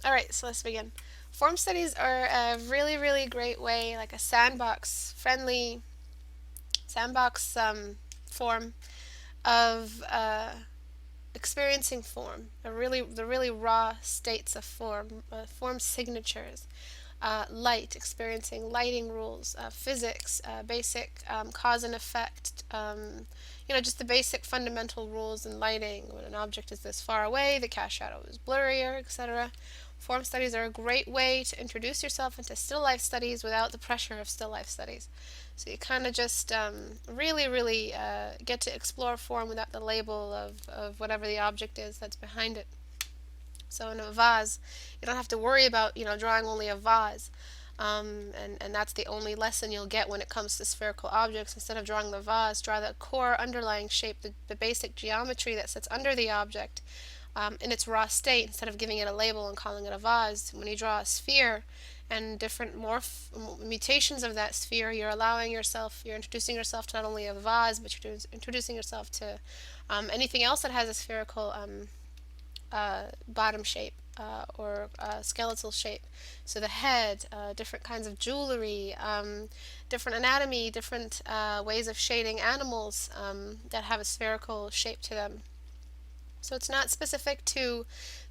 Alright, so let's begin. Form studies are a really, really great way, like a sandbox, friendly sandbox form of experiencing form, the really raw states of form, form signatures, light, experiencing lighting rules, physics, basic cause and effect, just the basic fundamental rules in lighting. When an object is this far away, the cast shadow is blurrier, etc. Form studies are a great way to introduce yourself into still life studies without the pressure of still life studies. So you kind of just really, really get to explore form without the label of whatever the object is that's behind it. So in a vase, you don't have to worry about, drawing only a vase. And that's the only lesson you'll get when it comes to spherical objects. Instead of drawing the vase, draw the core underlying shape, the basic geometry that sits under the object in its raw state, instead of giving it a label and calling it a vase. When you draw a sphere and different mutations of that sphere, you're introducing yourself to not only a vase, but you're introducing yourself to anything else that has a spherical bottom shape or skeletal shape. So the head, different kinds of jewelry, different anatomy, different ways of shading animals that have a spherical shape to them. So it's not specific to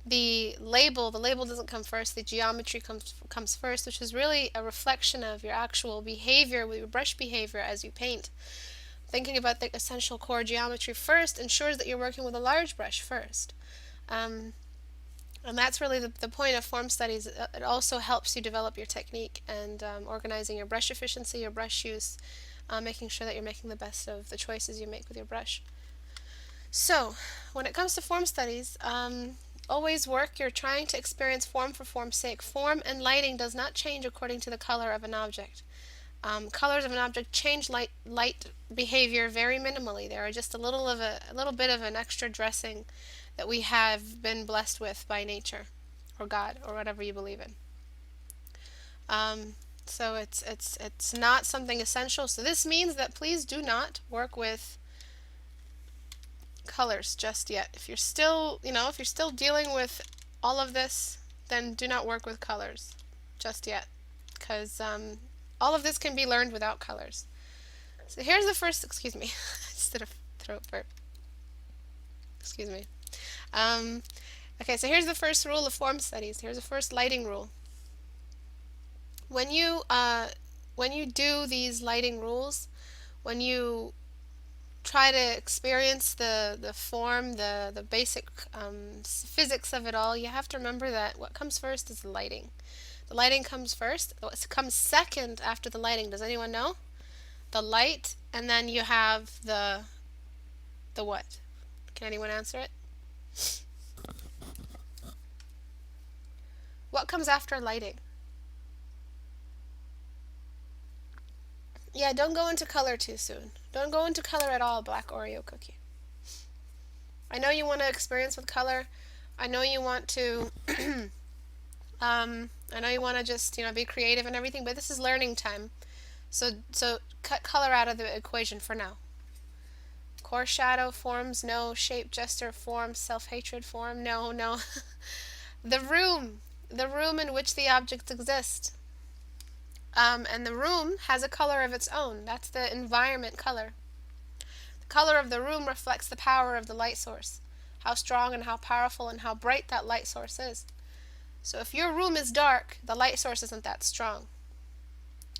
the label. The label doesn't come first. The geometry comes first, which is really a reflection of your actual behavior with your brush behavior as you paint. Thinking about the essential core geometry first ensures that you're working with a large brush first. And that's really the point of form studies. It also helps you develop your technique and organizing your brush efficiency, your brush use, making sure that you're making the best of the choices you make with your brush. So, when it comes to form studies, always work. You're trying to experience form for form's sake. Form and lighting does not change according to the color of an object. Colors of an object change light behavior very minimally. They are just a little bit of an extra dressing that we have been blessed with by nature, or God, or whatever you believe in. So it's not something essential. So this means that please do not work with colors just yet. If you're still dealing with all of this, then do not work with colors just yet, because all of this can be learned without colors. So here's the first, excuse me, I just did a throat burp. Excuse me. Okay, so here's the first rule of form studies. Here's the first lighting rule. When you do these lighting rules, when you try to experience the form, the basic physics of it all, you have to remember that what comes first is the lighting. The lighting comes first. What comes second after the lighting? Does anyone know? The light, and then you have the what? Can anyone answer it? What comes after lighting? Yeah, don't go into color too soon. Don't go into color at all, Black Oreo Cookie. I know you want to experience with color. I know you want to I know you want to just, be creative and everything, but this is learning time. So cut color out of the equation for now. Core shadow forms, no. Shape, gesture, form, self-hatred, form, no. The room in which the objects exist. And the room has a color of its own. That's the environment color. The color of the room reflects the power of the light source, how strong and how powerful and how bright that light source is. So if your room is dark, the light source isn't that strong.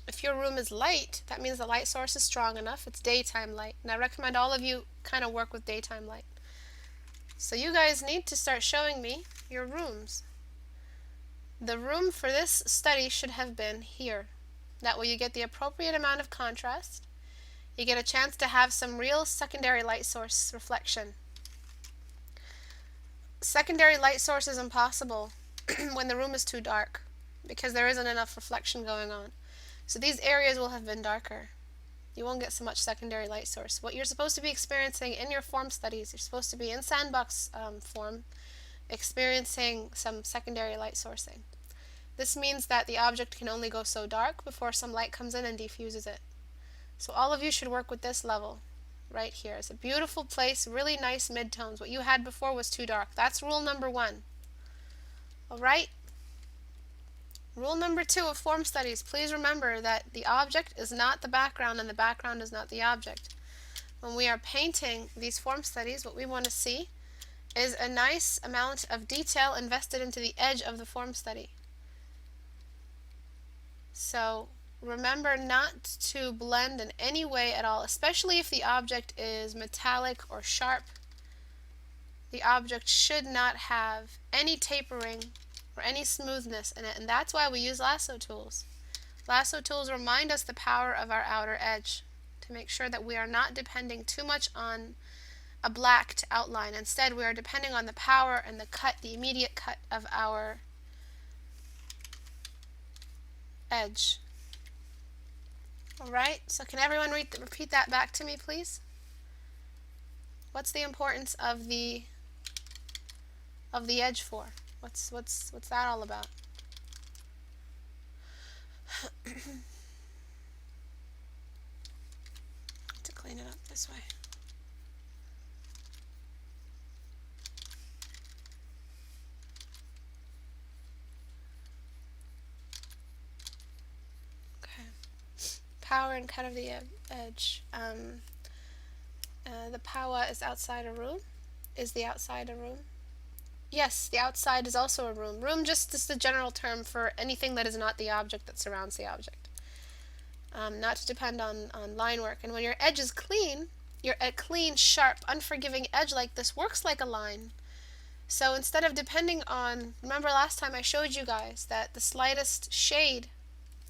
If your room is light, that means the light source is strong enough. It's daytime light. And I recommend all of you kind of work with daytime light. So you guys need to start showing me your rooms. The room for this study should have been here. That way you get the appropriate amount of contrast. You get a chance to have some real secondary light source reflection. Secondary light source is impossible when the room is too dark, because there isn't enough reflection going on. So these areas will have been darker. You won't get so much secondary light source. What you're supposed to be experiencing in your form studies, you're supposed to be in sandbox form, experiencing some secondary light sourcing. This means that the object can only go so dark before some light comes in and diffuses it. So all of you should work with this level right here. It's a beautiful place, really nice midtones. What you had before was too dark. That's rule number 1. Alright? Rule number 2 of form studies, please remember that the object is not the background and the background is not the object. When we are painting these form studies, what we want to see is a nice amount of detail invested into the edge of the form study. So remember not to blend in any way at all, especially if the object is metallic or sharp. The object should not have any tapering or any smoothness in it, and that's why we use lasso tools. Lasso tools remind us the power of our outer edge to make sure that we are not depending too much on a black to outline. Instead, we are depending on the power and the cut, the immediate cut of our edge. Alright, so can everyone repeat that back to me, please? What's the importance of the edge for? What's that all about? To clean it up this way. Okay. Power and cut of the edge. The power is outside a room. Is the outside a room? Yes, the outside is also a room. Room just is the general term for anything that is not the object that surrounds the object. Not to depend on line work. And when your edge is clean, a clean, sharp, unforgiving edge like this works like a line. So instead of depending on, remember last time I showed you guys that the slightest shade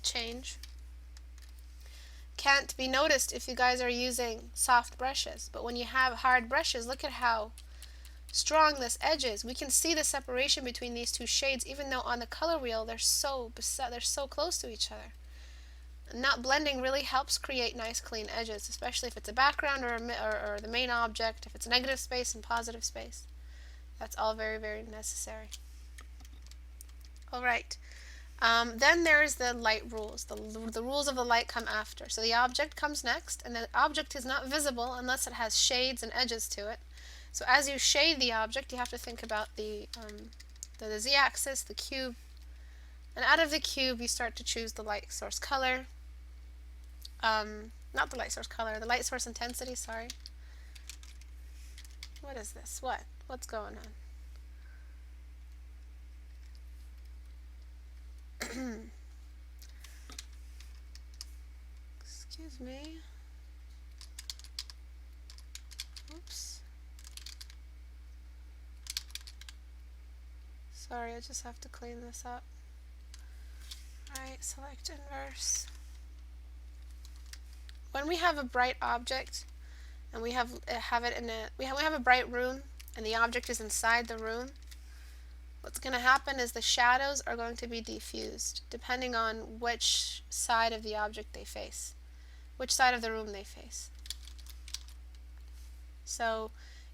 change can't be noticed if you guys are using soft brushes. But when you have hard brushes, look at how strong this edge is. We can see the separation between these two shades, even though on the color wheel they're so close to each other. Not blending really helps create nice clean edges, especially if it's a background or the main object, if it's negative space and positive space. That's all very, very necessary. Alright, then there's the light rules. The rules of the light come after. So the object comes next, and the object is not visible unless it has shades and edges to it. So as you shade the object, you have to think about the z-axis, the cube, and out of the cube you start to choose the light source color. Not the light source color, the light source intensity, sorry. What is this? What's going on? Excuse me. Oops. Sorry, I just have to clean this up. Alright, select inverse. When we have a bright object and we have it in we have a bright room and the object is inside the room, what's going to happen is the shadows are going to be diffused depending on which side of the object they face, which side of the room they face. So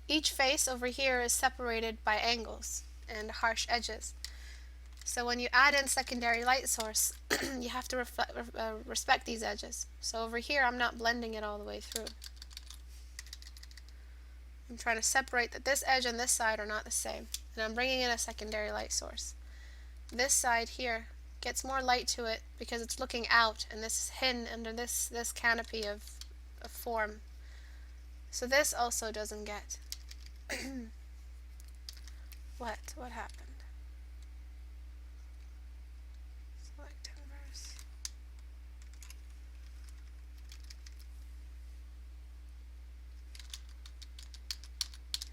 each face over here is separated by angles and harsh edges. So when you add in secondary light source, you have to respect these edges. So over here I'm not blending it all the way through. I'm trying to separate that this edge and this side are not the same. And I'm bringing in a secondary light source. This side here gets more light to it because it's looking out, and this is hidden under this canopy of form. So this also doesn't get. What happened? Select inverse.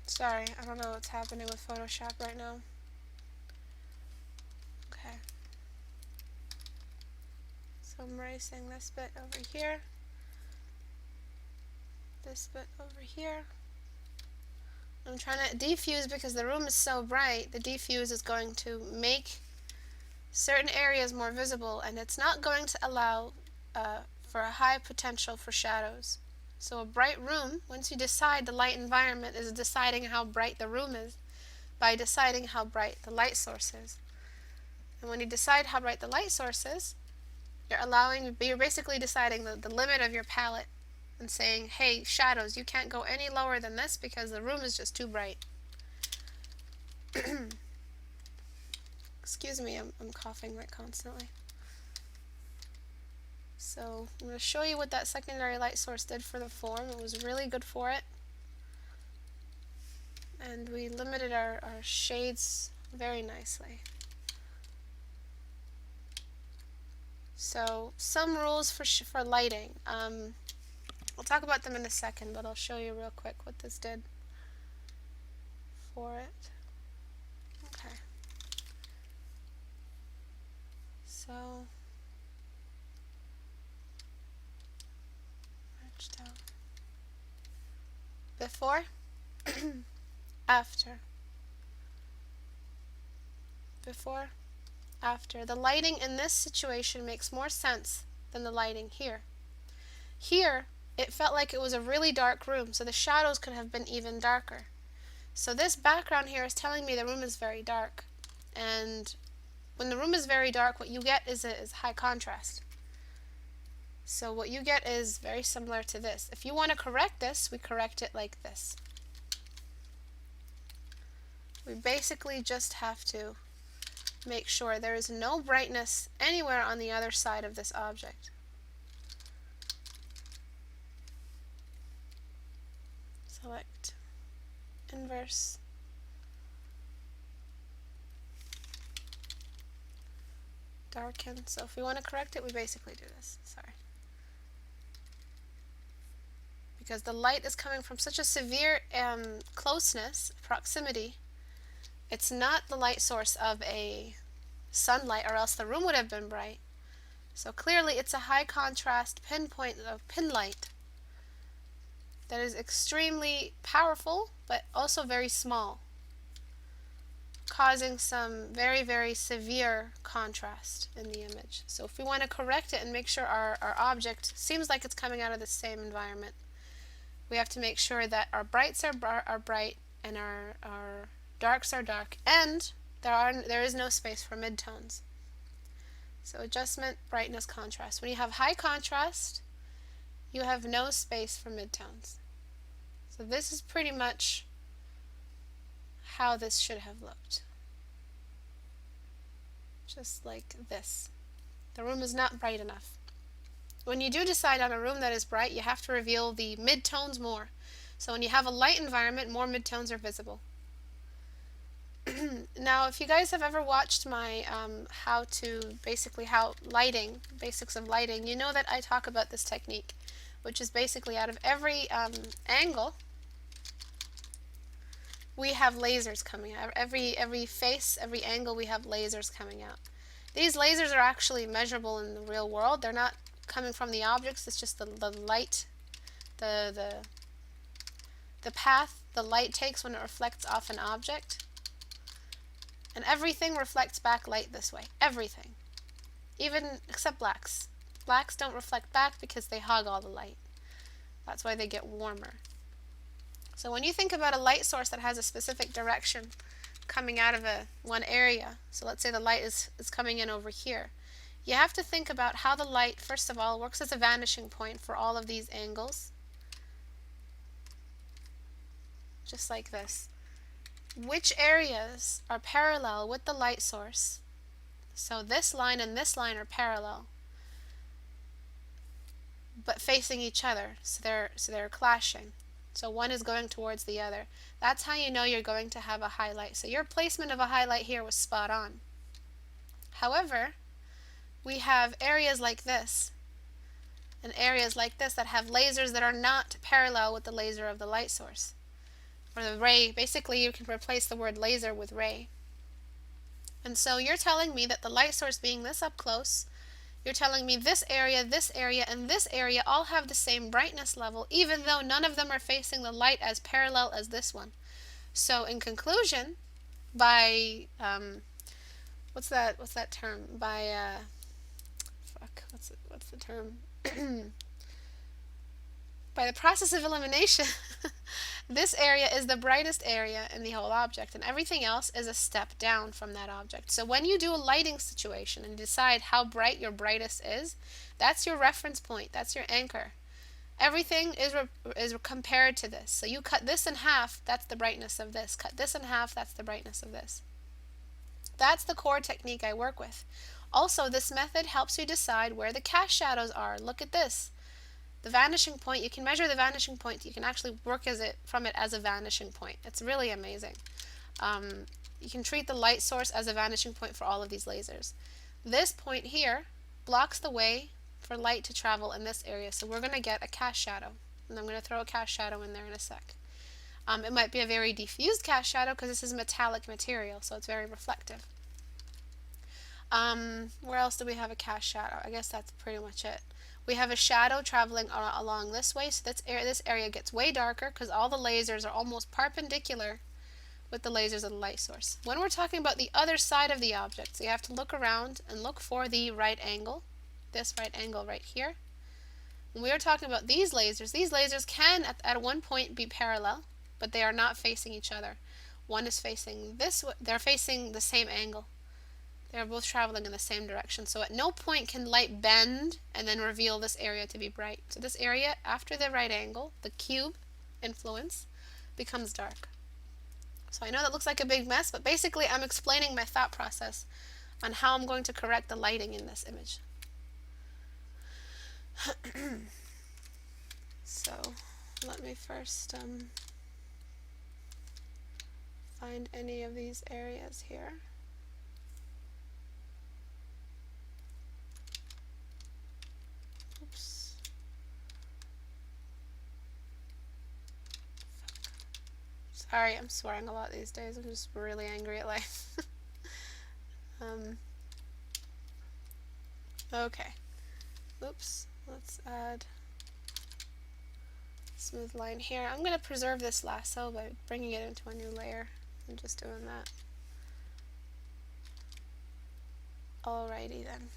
Sorry, I don't know what's happening with Photoshop right now. Okay. So I'm erasing this bit over here. This bit over here. I'm trying to defuse because the room is so bright. The defuse is going to make certain areas more visible, and it's not going to allow for a high potential for shadows. So a bright room, once you decide the light environment is deciding how bright the room is by deciding how bright the light source is. And when you decide how bright the light source is, you're basically deciding the limit of your palette and saying, hey, shadows, you can't go any lower than this because the room is just too bright. Excuse me, I'm coughing like constantly. So I'm going to show you what that secondary light source did for the form. It was really good for it. And we limited our shades very nicely. So some rules for lighting. We'll talk about them in a second, but I'll show you real quick what this did for it. Okay. So, match down. Before, after. Before, after. The lighting in this situation makes more sense than the lighting here. Here, it felt like it was a really dark room, so the shadows could have been even darker. So this background here is telling me the room is very dark. And when the room is very dark, what you get is high contrast. So what you get is very similar to this. If you want to correct this, we correct it like this. We basically just have to make sure there is no brightness anywhere on the other side of this object. Select inverse. Darken. So if we want to correct it, we basically do this. Sorry. Because the light is coming from such a severe closeness, proximity, it's not the light source of a sunlight, or else the room would have been bright. So clearly it's a high contrast pinpoint of pin light that is extremely powerful, but also very small, causing some very, very severe contrast in the image. So if we want to correct it and make sure our object seems like it's coming out of the same environment, we have to make sure that our brights are bright and our darks are dark, and there is no space for midtones. So adjustment, brightness, contrast. When you have high contrast, you have no space for midtones. So this is pretty much how this should have looked. Just like this. The room is not bright enough. When you do decide on a room that is bright, you have to reveal the midtones more. So when you have a light environment, more midtones are visible. Now, if you guys have ever watched my basics of lighting, you know that I talk about this technique, which is basically out of every angle, we have lasers coming out. Every face, every angle, we have lasers coming out. These lasers are actually measurable in the real world. They're not coming from the objects. It's just the light, the path the light takes when it reflects off an object. And everything reflects back light this way. Everything. Even except blacks. Blacks don't reflect back because they hog all the light. That's why they get warmer. So when you think about a light source that has a specific direction coming out of one area, so let's say the light is coming in over here, you have to think about how the light, first of all, works as a vanishing point for all of these angles. Just like this. Which areas are parallel with the light source? So this line and this line are parallel, but facing each other, so they're clashing. So one is going towards the other. That's how you know you're going to have a highlight. So your placement of a highlight here was spot on. However, we have areas like this and areas like this that have lasers that are not parallel with the laser of the light source. Or the ray. Basically, you can replace the word laser with ray. And so you're telling me that the light source being this up close, you're telling me this area, and this area all have the same brightness level, even though none of them are facing the light as parallel as this one. So in conclusion, by what's that term? By what's the term? By the process of elimination, this area is the brightest area in the whole object, and everything else is a step down from that object. So when you do a lighting situation and decide how bright your brightest is, that's your reference point, that's your anchor. Everything is compared to this. So you cut this in half, that's the brightness of this. Cut this in half, that's the brightness of this. That's the core technique I work with. Also, this method helps you decide where the cast shadows are. Look at this. The vanishing point, you can measure the vanishing point. You can actually work from it as a vanishing point. It's really amazing. You can treat the light source as a vanishing point for all of these lasers. This point here blocks the way for light to travel in this area, so we're going to get a cast shadow. And I'm going to throw a cast shadow in there in a sec. It might be a very diffused cast shadow because this is metallic material, so it's very reflective. Where else do we have a cast shadow? I guess that's pretty much it. We have a shadow traveling along this way, so this area gets way darker because all the lasers are almost perpendicular with the lasers of the light source. When we're talking about the other side of the object, so you have to look around and look for the right angle, this right angle right here. When we are talking about these lasers can at one point be parallel, but they are not facing each other. One is facing this way, they're facing the same angle. They're both traveling in the same direction, so at no point can light bend and then reveal this area to be bright. So this area, after the right angle, the cube influence, becomes dark. So I know that looks like a big mess, but basically I'm explaining my thought process on how I'm going to correct the lighting in this image. So let me first find any of these areas here. Oops. Sorry, I'm swearing a lot these days. I'm just really angry at life. Okay. Oops. Let's add smooth line here. I'm going to preserve this lasso by bringing it into a new layer and just doing that. Alrighty then.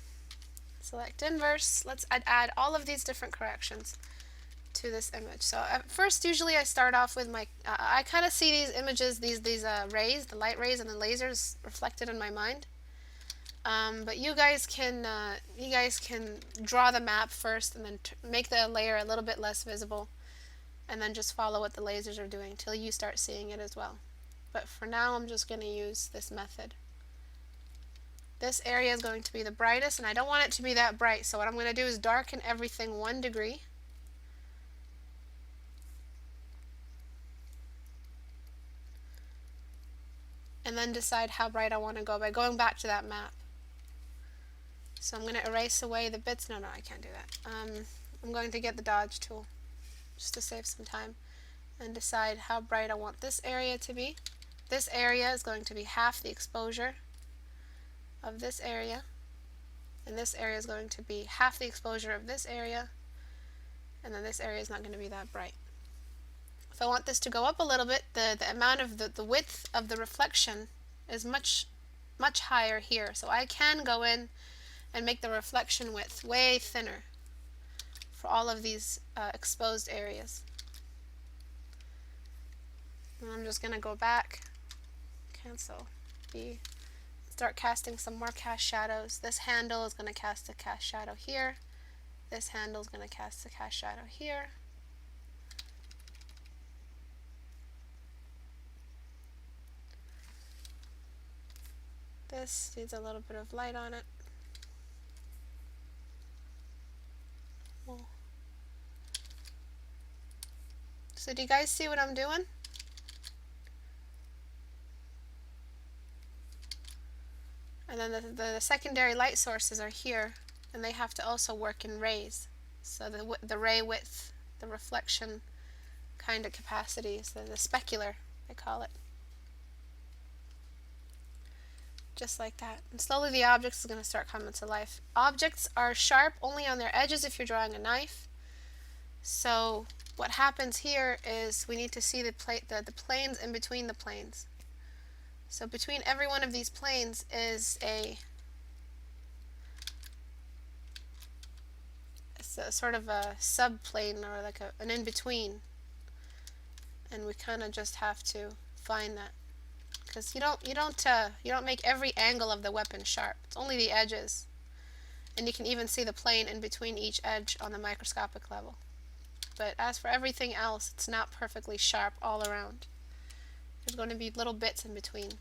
Select inverse. Let's add all of these different corrections to this image. So at first, usually I start off with my, I kind of see these images, these rays, the light rays and the lasers reflected in my mind. But you guys can draw the map first and then make the layer a little bit less visible, and then just follow what the lasers are doing till you start seeing it as well. But for now, I'm just going to use this method. This area is going to be the brightest, and I don't want it to be that bright, so what I'm going to do is darken everything 1 degree. And then decide how bright I want to go by going back to that map. So I'm going to erase away the bits. No, I can't do that. I'm going to get the dodge tool just to save some time and decide how bright I want this area to be. This area is going to be half the exposure of this area, and this area is going to be half the exposure of this area, and then this area is not going to be that bright. If I want this to go up a little bit, the amount of the width of the reflection is much higher here, so I can go in and make the reflection width way thinner for all of these exposed areas. And I'm just going to go back, cancel B, start casting some more cast shadows. This handle is going to cast a cast shadow here. This handle is going to cast a cast shadow here. This needs a little bit of light on it. So do you guys see what I'm doing? And then the secondary light sources are here, and they have to also work in rays. So the ray width, the reflection kind of capacity, so the specular, they call it. Just like that. And slowly the objects are going to start coming to life. Objects are sharp only on their edges if you're drawing a knife. So what happens here is we need to see the planes in between the planes. So between every one of these planes is a sort of a subplane, or like an in-between. And we kind of just have to find that, because you don't make every angle of the weapon sharp. It's only the edges, and you can even see the plane in between each edge on the microscopic level. But as for everything else, it's not perfectly sharp all around. There's going to be little bits in between.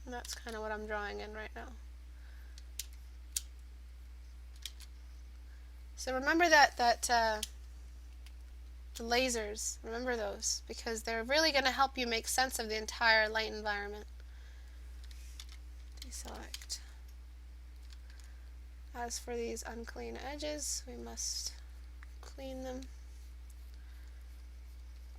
And that's kind of what I'm drawing in right now. So remember that the lasers, remember those, because they're really going to help you make sense of the entire light environment. Deselect. As for these unclean edges, we must clean them.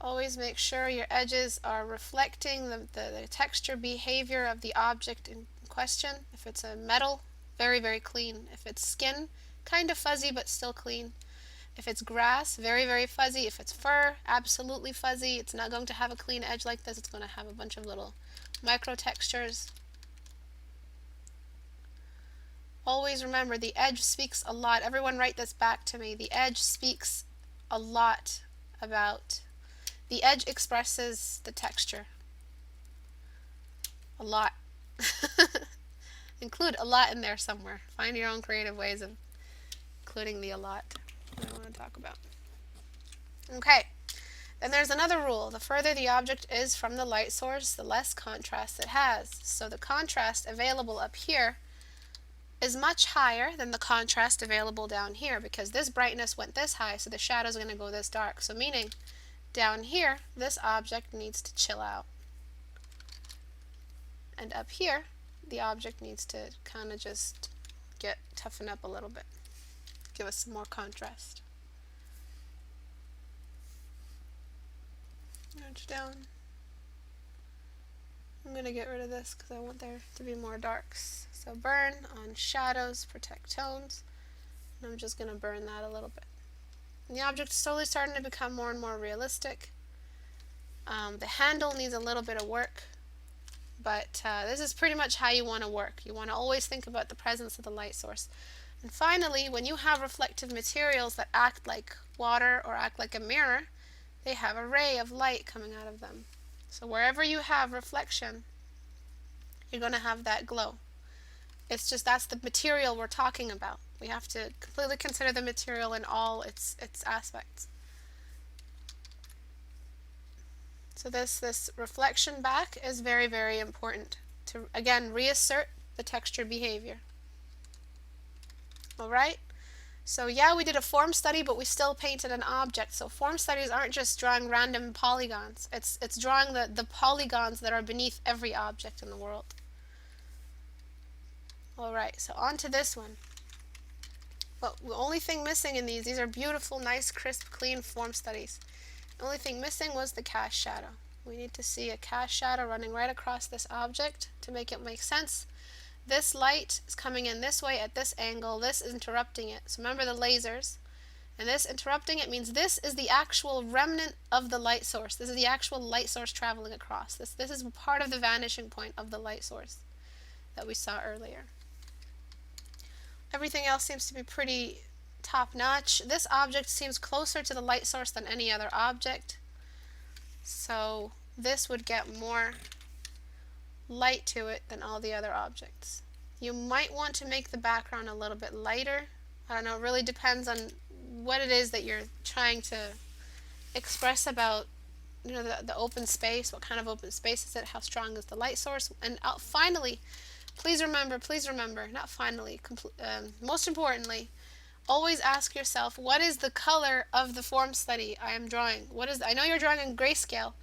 Always make sure your edges are reflecting the texture behavior of the object in question. If it's a metal, very, very clean. If it's skin, kind of fuzzy but still clean. If it's grass, very, very fuzzy. If it's fur, absolutely fuzzy. It's not going to have a clean edge like this. It's going to have a bunch of little micro textures. Always remember, the edge speaks a lot. Everyone write this back to me. The edge speaks a lot about, the edge expresses the texture. A lot. Include a lot in there somewhere. Find your own creative ways of including the a lot that I want to talk about. Okay, then there's another rule. The further the object is from the light source, the less contrast it has. So the contrast available up here is much higher than the contrast available down here, because this brightness went this high, so the shadow is going to go this dark. So meaning, down here, this object needs to chill out. And up here, the object needs to kind of just toughen up a little bit. Give us some more contrast. Edge down. I'm going to get rid of this because I want there to be more darks. So burn on shadows, protect tones. And I'm just going to burn that a little bit. And the object is slowly starting to become more and more realistic. The handle needs a little bit of work, but this is pretty much how you want to work. You want to always think about the presence of the light source. And finally, when you have reflective materials that act like water or act like a mirror, they have a ray of light coming out of them. So wherever you have reflection, you're going to have that glow. It's just that's the material we're talking about. We have to completely consider the material in all its aspects. So this reflection back is very, very important to, again, reassert the texture behavior. Alright? So yeah, we did a form study, but we still painted an object. So form studies aren't just drawing random polygons. It's drawing the polygons that are beneath every object in the world. Alright, so on to this one. Well, the only thing missing in these are beautiful, nice, crisp, clean form studies. The only thing missing was the cast shadow. We need to see a cast shadow running right across this object to make it make sense. This light is coming in this way at this angle. This is interrupting it. So remember the lasers. And this interrupting it means this is the actual remnant of the light source. This is the actual light source traveling across. This is part of the vanishing point of the light source that we saw earlier. Everything else seems to be pretty top-notch. This object seems closer to the light source than any other object. So this would get more light to it than all the other objects. You might want to make the background a little bit lighter. I don't know, it really depends on what it is that you're trying to express about, you know, the open space. What kind of open space is it? How strong is the light source? And finally, please remember, not finally, most importantly, always ask yourself, what is the color of the form study I am drawing? I know you're drawing in grayscale,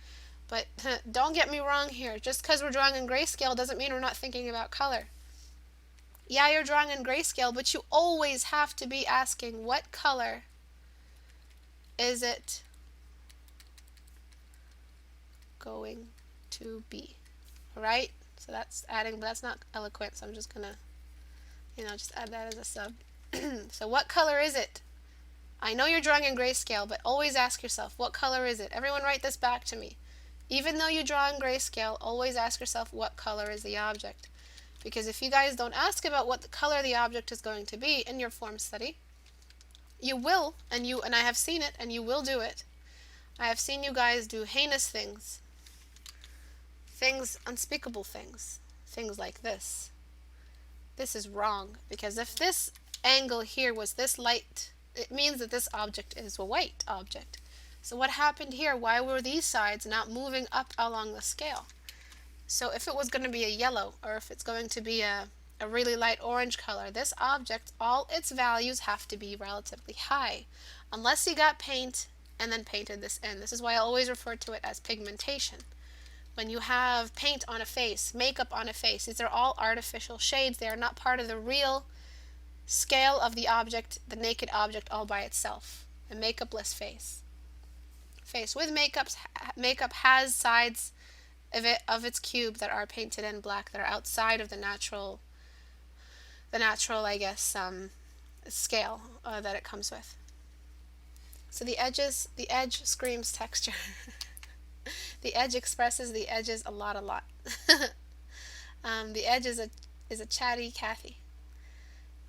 but don't get me wrong here. Just because we're drawing in grayscale doesn't mean we're not thinking about color. Yeah, you're drawing in grayscale, but you always have to be asking, what color is it going to be? Alright? So that's adding, but that's not eloquent, so I'm just gonna, just add that as a sub. So what color is it? I know you're drawing in grayscale, but always ask yourself, what color is it? Everyone write this back to me. Even though you draw in grayscale, always ask yourself, what color is the object? Because if you guys don't ask about what the color the object is going to be in your form study, you will, and I have seen it, and you will do it. I have seen you guys do heinous things. Things, unspeakable things. Things like this. This is wrong, because if this angle here was this light, it means that this object is a white object. So what happened here? Why were these sides not moving up along the scale? So if it was going to be a yellow, or if it's going to be a really light orange color, this object, all its values have to be relatively high, unless you got paint and then painted this in. This is why I always refer to it as pigmentation. When you have paint on a face, makeup on a face, these are all artificial shades. They are not part of the real scale of the object, the naked object all by itself. A makeupless face. Face with makeup has sides of its cube that are painted in black, that are outside of the natural I guess, scale that it comes with. So the edge screams texture. The edge expresses the edges a lot. The edge is a chatty Kathy.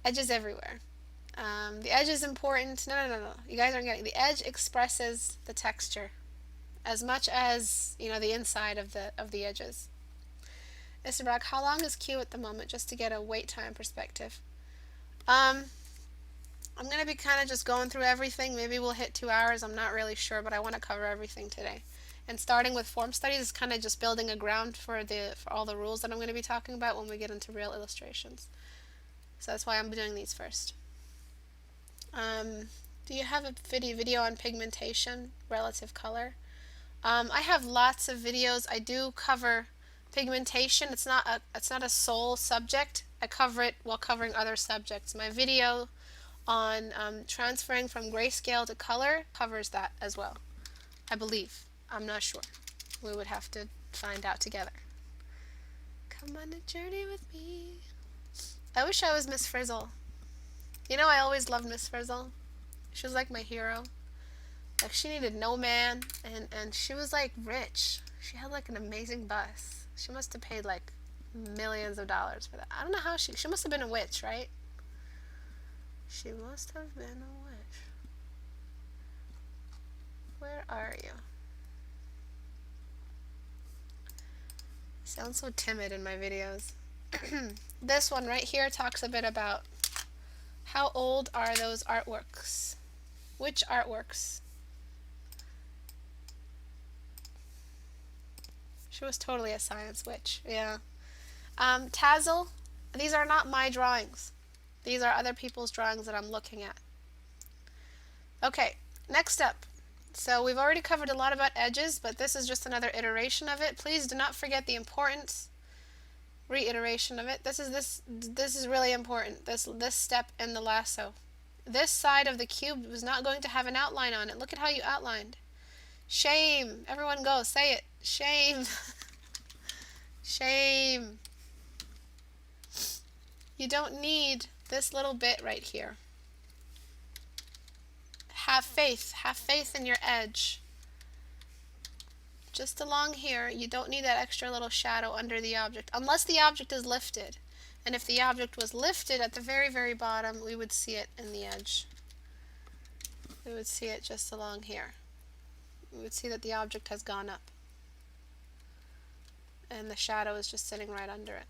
Edges everywhere. The edge is important. No. You guys aren't getting. The edge expresses the texture as much as, the inside of the edges. Istebrak, how long is Q at the moment, just to get a wait time perspective? I'm going to be kind of just going through everything. Maybe we'll hit 2 hours. I'm not really sure, but I want to cover everything today. And starting with form studies is kind of just building a ground for all the rules that I'm going to be talking about when we get into real illustrations. So that's why I'm doing these first. Do you have a video on pigmentation, relative color? I have lots of videos. I do cover pigmentation. It's not a sole subject. I cover it while covering other subjects. My video on transferring from grayscale to color covers that as well, I believe. I'm not sure. We would have to find out together. Come on a journey with me. I wish I was Miss Frizzle. I always loved Miss Frizzle. She was like my hero. Like, she needed no man, and she was like rich. She had like an amazing bus. She must have paid like millions of dollars for that. I don't know how she must have been a witch, right? She must have been a witch. Where are you? I sound so timid in my videos. This one right here talks a bit about how old are those artworks. Which artworks? She was totally a science witch, yeah. Tazzle, these are not my drawings. These are other people's drawings that I'm looking at. Okay, next up. So we've already covered a lot about edges, but this is just another iteration of it. Please do not forget the importance, reiteration of it. This is really important, this step in the lasso. This side of the cube was not going to have an outline on it. Look at how you outlined. Shame. Everyone go, say it. Shame. Shame. You don't need this little bit right here. Have faith. Have faith in your edge. Just along here, you don't need that extra little shadow under the object, unless the object is lifted. And if the object was lifted at the very, very bottom, we would see it in the edge. We would see it just along here. We would see that the object has gone up. And the shadow is just sitting right under it.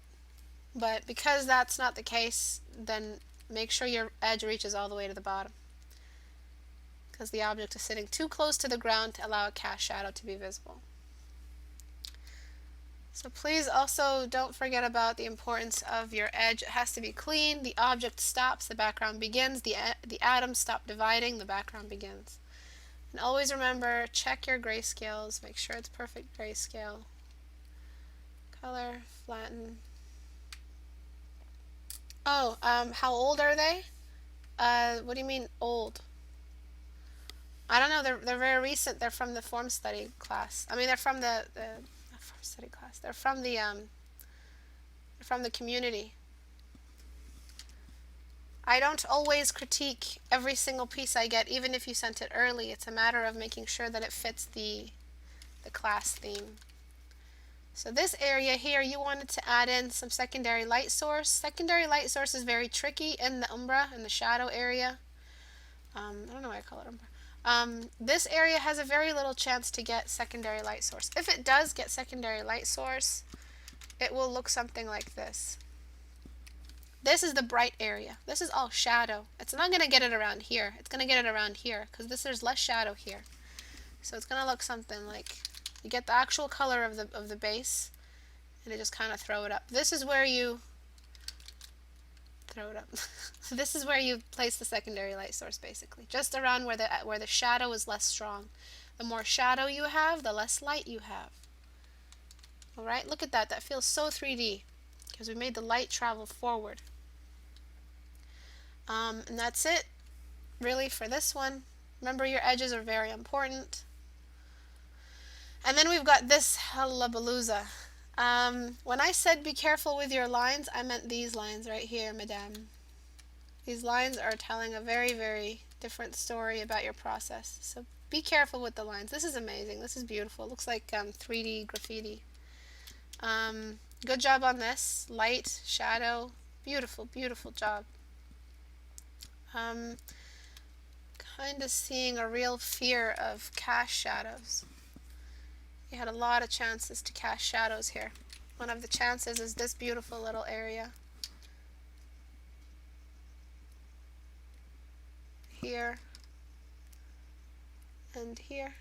But because that's not the case, then make sure your edge reaches all the way to the bottom, because the object is sitting too close to the ground to allow a cast shadow to be visible. So please also don't forget about the importance of your edge. It has to be clean. The object stops, the background begins. The atoms stop dividing, the background begins. And always remember, check your grayscales. Make sure it's perfect grayscale. Color, flatten. Oh, how old are they? What do you mean old? I don't know. They're very recent. They're from the form study class. I mean, they're from the form study class. They're from the community. I don't always critique every single piece I get, even if you sent it early. It's a matter of making sure that it fits the class theme. So this area here, you wanted to add in some secondary light source. Secondary light source is very tricky in the umbra, in the shadow area. I don't know why I call it umbra. This area has a very little chance to get secondary light source. If it does get secondary light source, it will look something like this. This is the bright area. This is all shadow. It's not going to get it around here. It's going to get it around here because there's less shadow here. So it's going to look something like, you get the actual color of the base, and I just kind of throw it up. This is where you throw it up. This is where you place the secondary light source, basically, just around where the shadow is less strong. The more shadow you have, the less light you have. All right, look at that. That feels so 3D because we made the light travel forward. And that's it, really, for this one. Remember, your edges are very important. And then we've got this hullabalooza. When I said be careful with your lines, I meant these lines right here, madame. These lines are telling a very, very different story about your process. So be careful with the lines. This is amazing. This is beautiful. It looks like 3D graffiti. Good job on this. Light, shadow. Beautiful, beautiful job. Kind of seeing a real fear of cast shadows. You had a lot of chances to cast shadows here. One of the chances is this beautiful little area. Here. And here.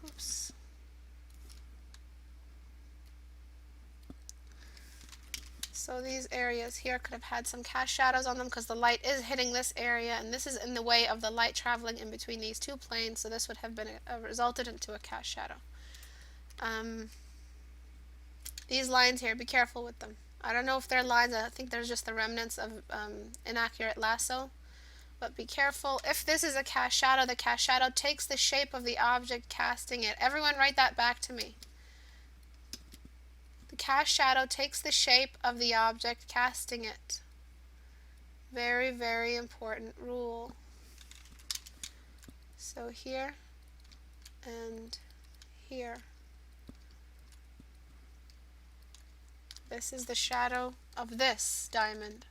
Oops. So these areas here could have had some cast shadows on them because the light is hitting this area, and this is in the way of the light traveling in between these two planes, so this would have been resulted into a cast shadow. These lines here, be careful with them. I don't know if they're lines, I think there's just the remnants of inaccurate lasso, but be careful. If this is a cast shadow, the cast shadow takes the shape of the object casting it. Everyone write that back to me. The cast shadow takes the shape of the object casting it. Very, very important rule. So here and here. This is the shadow of this diamond.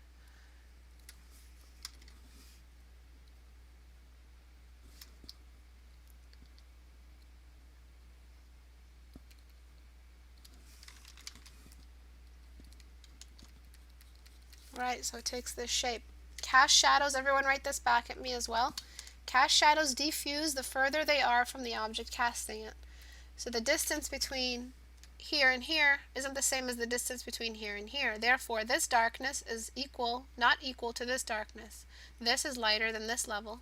Right, so it takes this shape. Cast shadows, everyone write this back at me as well. Cast shadows diffuse the further they are from the object casting it. So the distance between here and here isn't the same as the distance between here and here. Therefore, this darkness is not equal to this darkness. This is lighter than this level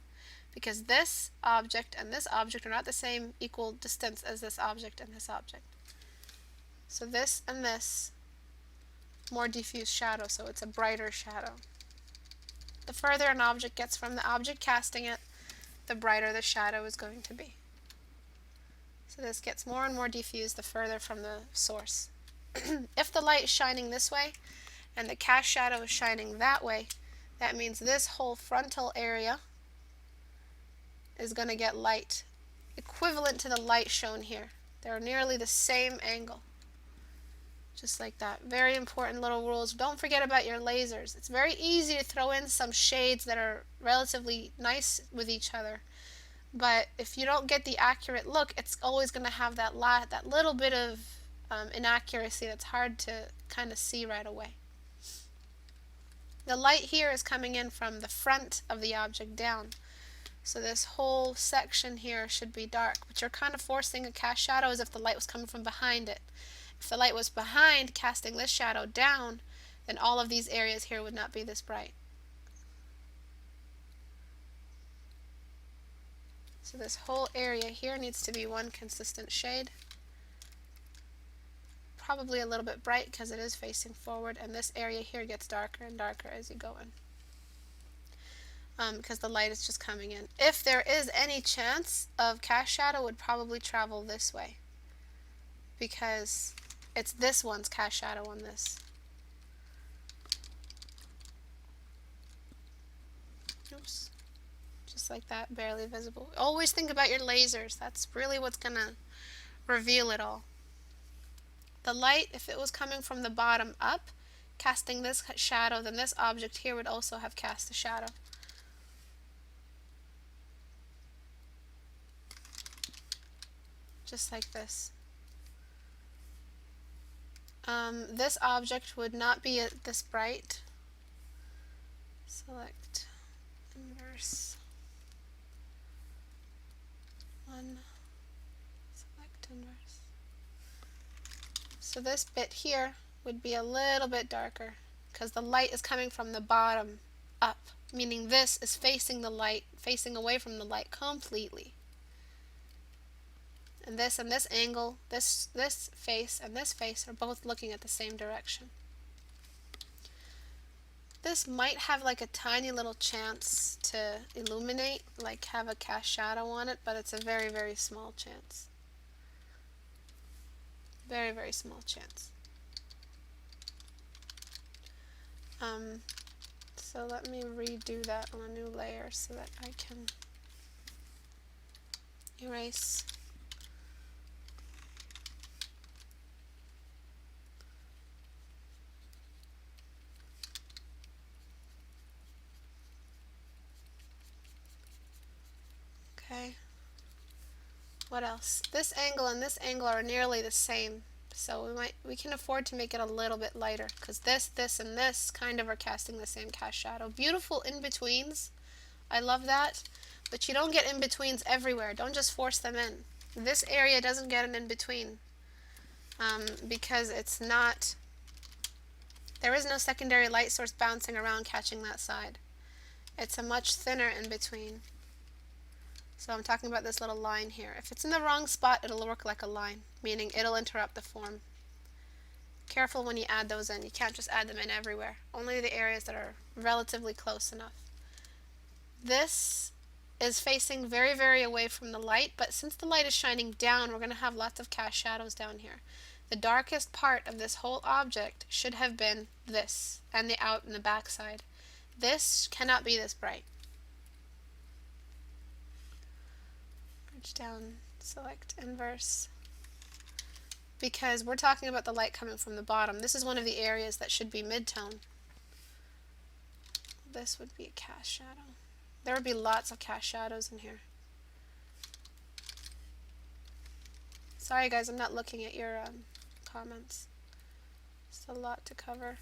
because this object and this object are not the same equal distance as this object and this object. So this and this, more diffuse shadow, so it's a brighter shadow. The further an object gets from the object casting it, the brighter the shadow is going to be. So this gets more and more diffused the further from the source. If the light is shining this way and the cast shadow is shining that way, that means this whole frontal area is going to get light equivalent to the light shown here. They're nearly the same angle. Just like that. Very important little rules. Don't forget about your lasers. It's very easy to throw in some shades that are relatively nice with each other. But if you don't get the accurate look, it's always going to have that little bit of inaccuracy that's hard to kind of see right away. The light here is coming in from the front of the object down. So this whole section here should be dark, but you're kind of forcing a cast shadow as if the light was coming from behind it. If the light was behind, casting this shadow down, then all of these areas here would not be this bright. So this whole area here needs to be one consistent shade. Probably a little bit bright because it is facing forward, and this area here gets darker and darker as you go in. Because the light is just coming in. If there is any chance of cast shadow, it would probably travel this way. Because it's this one's cast shadow on this. Oops. Just like that, barely visible. Always think about your lasers. That's really what's going to reveal it all. The light, if it was coming from the bottom up, casting this shadow, then this object here would also have cast a shadow. Just like this. This object would not be this bright. Select inverse 1, select inverse. So this bit here would be a little bit darker because the light is coming from the bottom up, meaning this is facing the light, facing away from the light completely. And this angle, this face and this face are both looking at the same direction. This might have like a tiny little chance to illuminate, like have a cast shadow on it, but it's a very, very small chance. Very, very small chance. So let me redo that on a new layer so that I can erase. Okay. What else? This angle and this angle are nearly the same, so we can afford to make it a little bit lighter because this, and this kind of are casting the same cast shadow. Beautiful in-betweens. I love that. But you don't get in-betweens everywhere. Don't just force them in. This area doesn't get an in-between because it's not, there is no secondary light source bouncing around catching that side. It's a much thinner in-between. So I'm talking about this little line here. If it's in the wrong spot, it'll look like a line, meaning it'll interrupt the form. Careful when you add those in. You can't just add them in everywhere. Only the areas that are relatively close enough. This is facing very, very away from the light, but since the light is shining down, we're going to have lots of cast shadows down here. The darkest part of this whole object should have been this, and the out and the back side. This cannot be this bright. Down, select inverse, because we're talking about the light coming from the bottom. This is one of the areas that should be mid-tone. This would be a cast shadow. There would be lots of cast shadows in here. Sorry guys, I'm not looking at your comments. It's a lot to cover.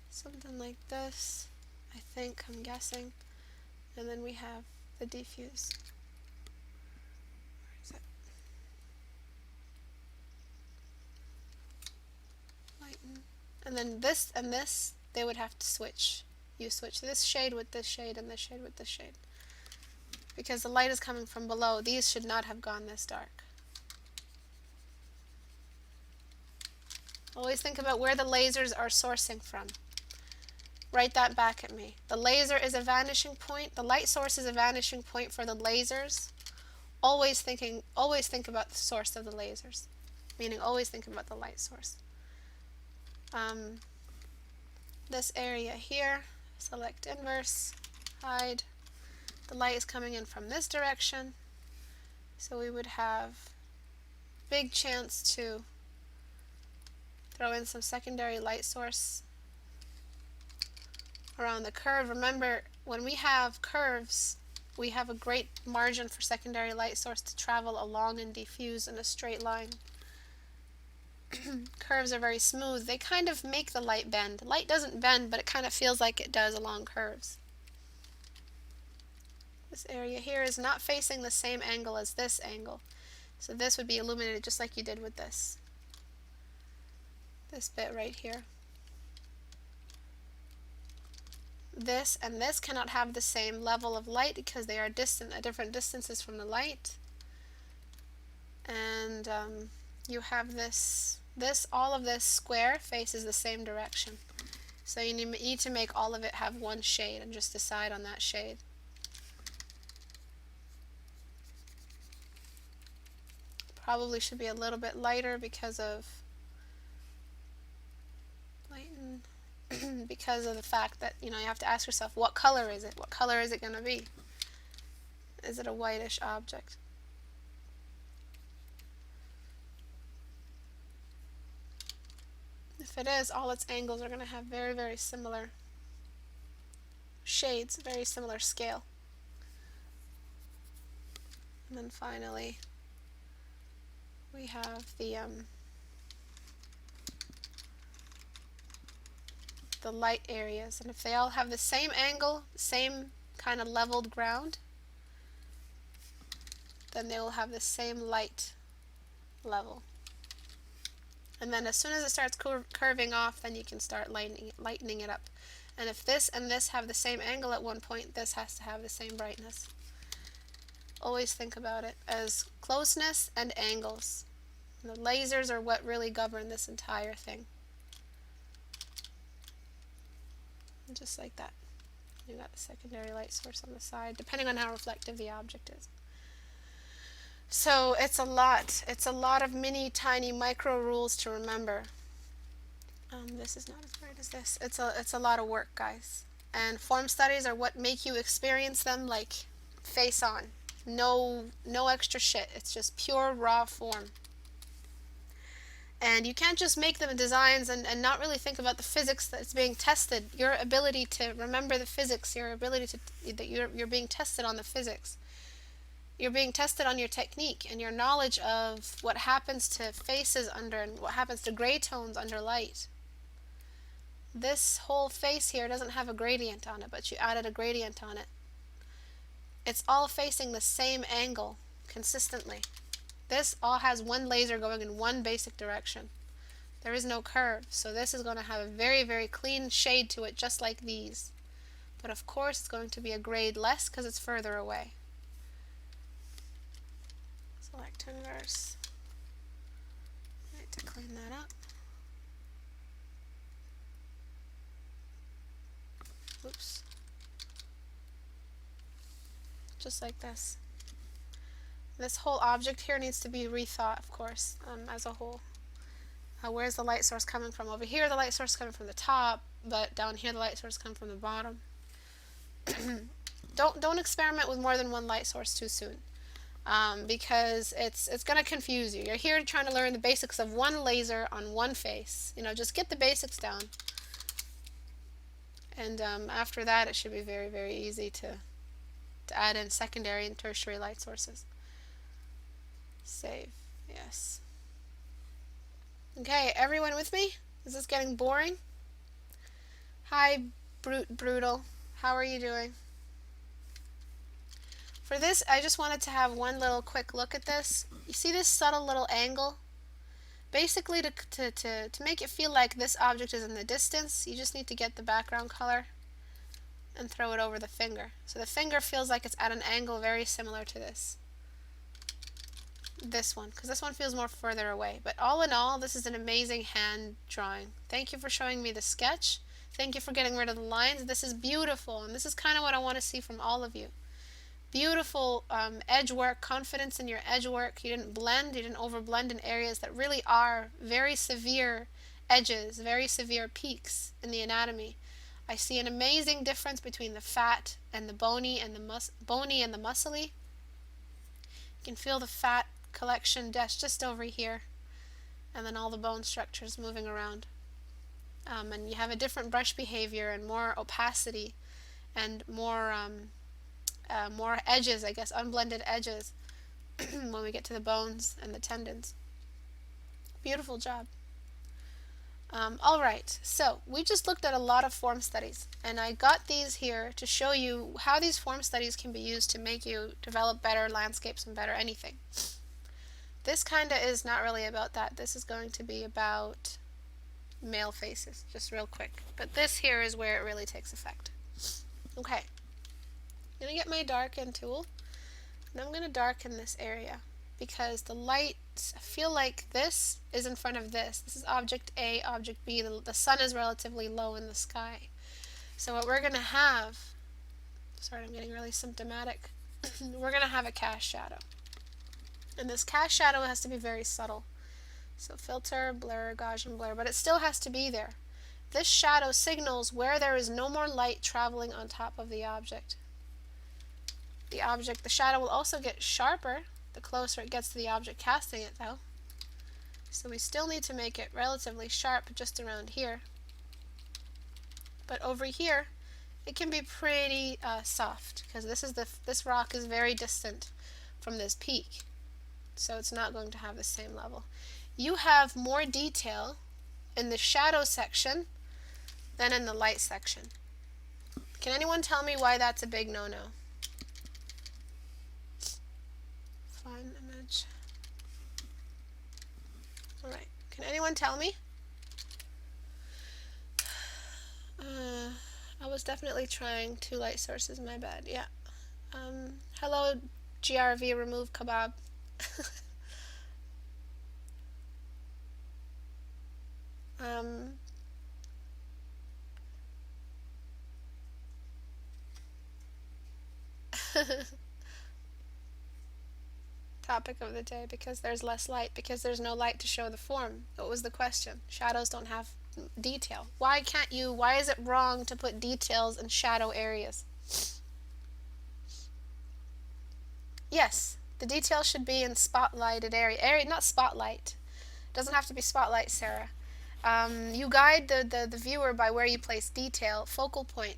Something like this, I think, I'm guessing. And then we have the diffuse. Where is it? Lighten. And then this and this, they would have to switch. You switch this shade with this shade and this shade with this shade. Because the light is coming from below, these should not have gone this dark. Always think about where the lasers are sourcing from. Write that back at me. The laser is a vanishing point. The light source is a vanishing point for the lasers. Always think about the source of the lasers. Meaning always think about the light source. This area here, select inverse, hide. The light is coming in from this direction. So we would have big chance to throw in some secondary light source around the curve. Remember, when we have curves, we have a great margin for secondary light source to travel along and diffuse in a straight line. Curves are very smooth. They kind of make the light bend. Light doesn't bend, but it kind of feels like it does along curves. This area here is not facing the same angle as this angle. So this would be illuminated just like you did with this. This bit right here. This and this cannot have the same level of light because they are distant at different distances from the light. And you have this, all of this square faces the same direction. So you need to make all of it have one shade and just decide on that shade. Probably should be a little bit lighter because of lighten. Because of the fact that, you have to ask yourself, what color is it? What color is it going to be? Is it a whitish object? If it is, all its angles are going to have very, very similar shades, very similar scale. And then finally, we have the light areas, and if they all have the same angle, same kind of leveled ground, then they will have the same light level. And then as soon as it starts curving off, then you can start lightening it up. And if this and this have the same angle at one point, this has to have the same brightness. Always think about it as closeness and angles. And the lasers are what really govern this entire thing. And just like that. You got the secondary light source on the side, depending on how reflective the object is. So it's a lot. It's a lot of mini, tiny, micro rules to remember. This is not as bright as this. It's a lot of work, guys. And form studies are what make you experience them like face on. No extra shit. It's just pure raw form. And you can't just make them designs and not really think about the physics that's being tested. Your ability to remember the physics, your ability to that you're being tested on the physics. You're being tested on your technique and your knowledge of what happens to faces under and what happens to gray tones under light. This whole face here doesn't have a gradient on it, but you added a gradient on it. It's all facing the same angle consistently. This all has one laser going in one basic direction. There is no curve, so this is going to have a very, very clean shade to it, just like these. But of course it's going to be a grade less because it's further away. Select inverse. I need to clean that up. Oops. Just like this. This whole object here needs to be rethought, of course, as a whole. Where's the light source coming from? Over here the light source is coming from the top, but down here the light source comes from the bottom. Don't experiment with more than one light source too soon, because it's going to confuse you. You're here trying to learn the basics of one laser on one face. You know, just get the basics down. And after that, it should be very, very easy to add in secondary and tertiary light sources. Save. Yes. Okay, everyone with me? Is this getting boring? Hi, Brutal. How are you doing? For this, I just wanted to have one little quick look at this. You see this subtle little angle? Basically, to make it feel like this object is in the distance, you just need to get the background color and throw it over the finger. So the finger feels like it's at an angle very similar to this one, because this one feels more further away. But all in all, this is an amazing hand drawing. Thank you for showing me the sketch. Thank you for getting rid of the lines. This is beautiful, and this is kind of what I want to see from all of you. Beautiful edge work, confidence in your edge work. You didn't blend, you didn't overblend in areas that really are very severe edges, very severe peaks in the anatomy. I see an amazing difference between the fat and the bony and the muscly. You can feel the fat collection just over here, and then all the bone structures moving around. And you have a different brush behavior and more opacity and more edges, I guess, unblended edges when we get to the bones and the tendons. Beautiful job. Alright, so we just looked at a lot of form studies, and I got these here to show you how these form studies can be used to make you develop better landscapes and better anything. This kind of is not really about that. This is going to be about male faces, just real quick. But this here is where it really takes effect. Okay. I'm going to get my darken tool, and I'm going to darken this area, because the light, I feel like this is in front of this. This is object A, object B. The sun is relatively low in the sky. So what we're going to have, sorry, I'm getting really symptomatic, we're going to have a cast shadow. And this cast shadow has to be very subtle. So filter, blur, Gaussian blur, but it still has to be there. This shadow signals where there is no more light traveling on top of the object. The shadow will also get sharper the closer it gets to the object casting it, though. So we still need to make it relatively sharp just around here. But over here, it can be pretty soft, because this rock is very distant from this peak. So it's not going to have the same level. You have more detail in the shadow section than in the light section. Can anyone tell me why that's a big no-no? Find image. Can anyone tell me? I was definitely trying 2 light sources, my bad. Yeah. Hello, GRV remove kebab. um, Topic of the day, because there's less light, because there's no light to show the form. What was the question? Shadows don't have detail. Why is it wrong to put details in shadow areas? Yes, the detail should be in spotlighted area, not spotlight. Doesn't have to be spotlight, Sarah. You guide the viewer by where you place detail, focal point.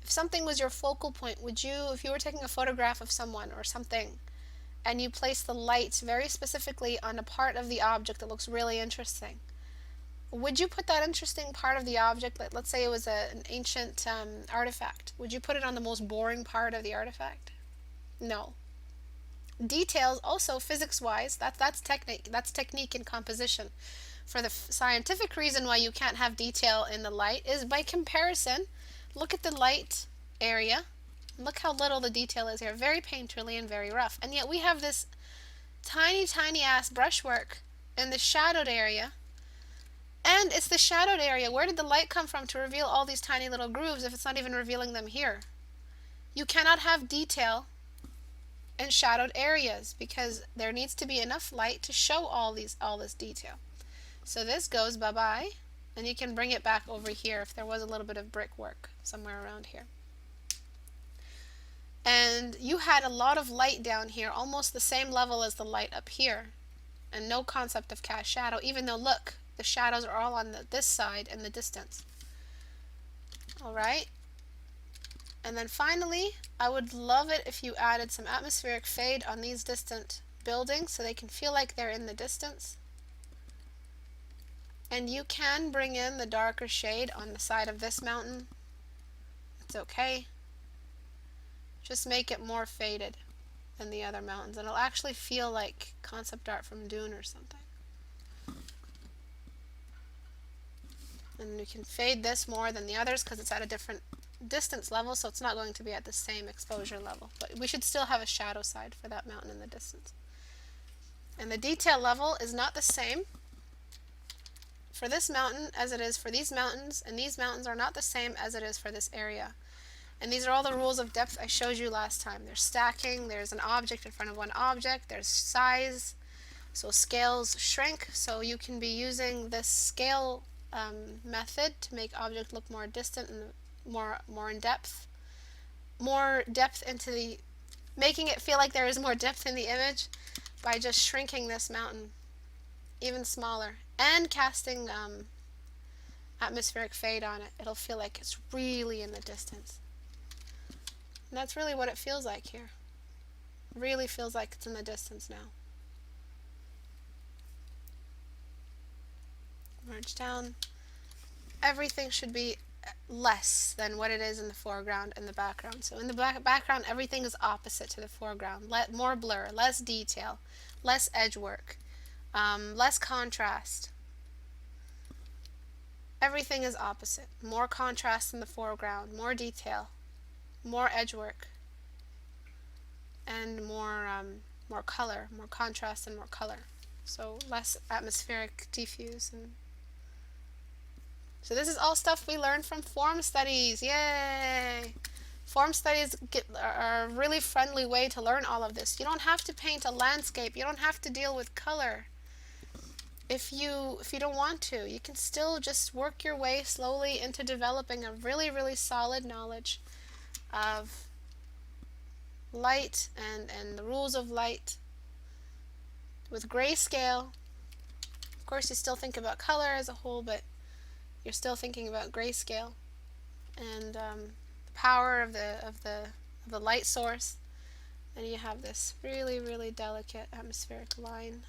If something was your focal point, if you were taking a photograph of someone or something, and you place the light very specifically on a part of the object that looks really interesting, would you put that interesting part of the object, let's say it was an ancient artifact, would you put it on the most boring part of the artifact? No. Details also, physics-wise, that's technique in composition. For the scientific reason why you can't have detail in the light is by comparison. Look at the light area. Look how little the detail is here. Very painterly and very rough. And yet we have this tiny, tiny ass brushwork in the shadowed area. And it's the shadowed area. Where did the light come from to reveal all these tiny little grooves if it's not even revealing them here? You cannot have detail in shadowed areas because there needs to be enough light to show all this detail. So this goes bye-bye, and you can bring it back over here if there was a little bit of brickwork somewhere around here. And you had a lot of light down here, almost the same level as the light up here, and no concept of cast shadow, even though, look, the shadows are all on this side in the distance. Alright? And then finally, I would love it if you added some atmospheric fade on these distant buildings so they can feel like they're in the distance. And you can bring in the darker shade on the side of this mountain. It's okay. Just make it more faded than the other mountains, and it'll actually feel like concept art from Dune or something. And you can fade this more than the others because it's at a different distance level, so it's not going to be at the same exposure level. But we should still have a shadow side for that mountain in the distance. And the detail level is not the same for this mountain as it is for these mountains, and these mountains are not the same as it is for this area. And these are all the rules of depth I showed you last time. There's stacking, there's an object in front of one object, there's size, so scales shrink, so you can be using this scale method to make object look more distant and more in depth. More depth into making it feel like there is more depth in the image by just shrinking this mountain even smaller and casting atmospheric fade on it. It'll feel like it's really in the distance. And that's really what it feels like here. It really feels like it's in the distance now. Merge down. Everything should be less than what it is in the foreground and the background. So in the background, everything is opposite to the foreground. More blur, less detail, less edge work, less contrast. Everything is opposite. More contrast in the foreground, more detail, more edge work, and more color, more contrast and more color. So less atmospheric diffuse. So this is all stuff we learned from form studies. Yay! Form studies are a really friendly way to learn all of this. You don't have to paint a landscape. You don't have to deal with color. If you don't want to, you can still just work your way slowly into developing a really, really solid knowledge of light and the rules of light with grayscale. Of course, you still think about color as a whole, but you're still thinking about grayscale and the power of the light source. And you have this really, really delicate atmospheric line.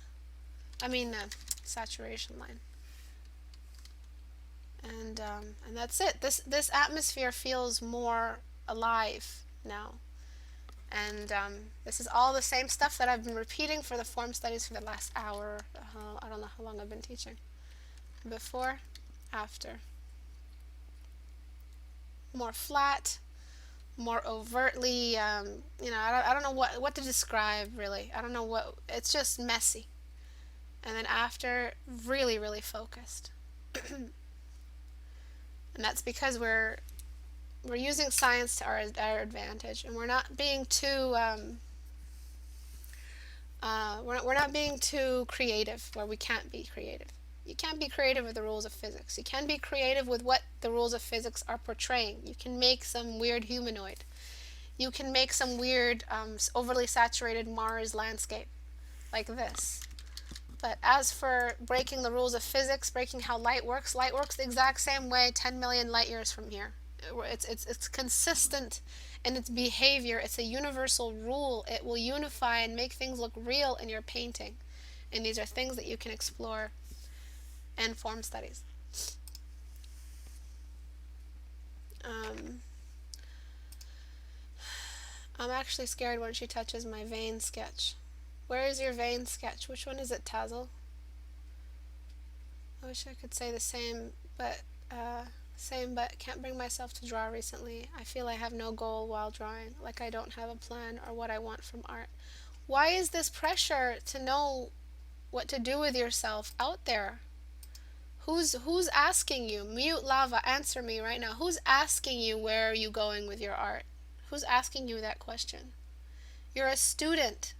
Saturation line. And that's it. This atmosphere feels more alive now. And this is all the same stuff that I've been repeating for the form studies for the last hour. I don't know how long I've been teaching. before, after. More flat, more overtly, I don't know what to describe really. I don't know what, it's just messy. And then after, really, really focused. And that's because we're using science to our advantage, and we're not being too we're not being too creative where we can't be creative. You can't be creative with the rules of physics. You can be creative with what the rules of physics are portraying. You can make some weird humanoid. You can make some weird, overly saturated Mars landscape like this. But as for breaking the rules of physics, breaking how light works the exact same way 10 million light years from here. It's consistent in its behavior. It's a universal rule. It will unify and make things look real in your painting. And these are things that you can explore in form studies. I'm actually scared when she touches my vein sketch. Where is your vein sketch? Which one is it, Tazzle? I wish I could say the same, but can't bring myself to draw recently. I feel I have no goal while drawing, like I don't have a plan or what I want from art. Why is this pressure to know what to do with yourself out there? Who's asking you? Mute Lava, answer me right now. Who's asking you where are you going with your art? Who's asking you that question? You're a student.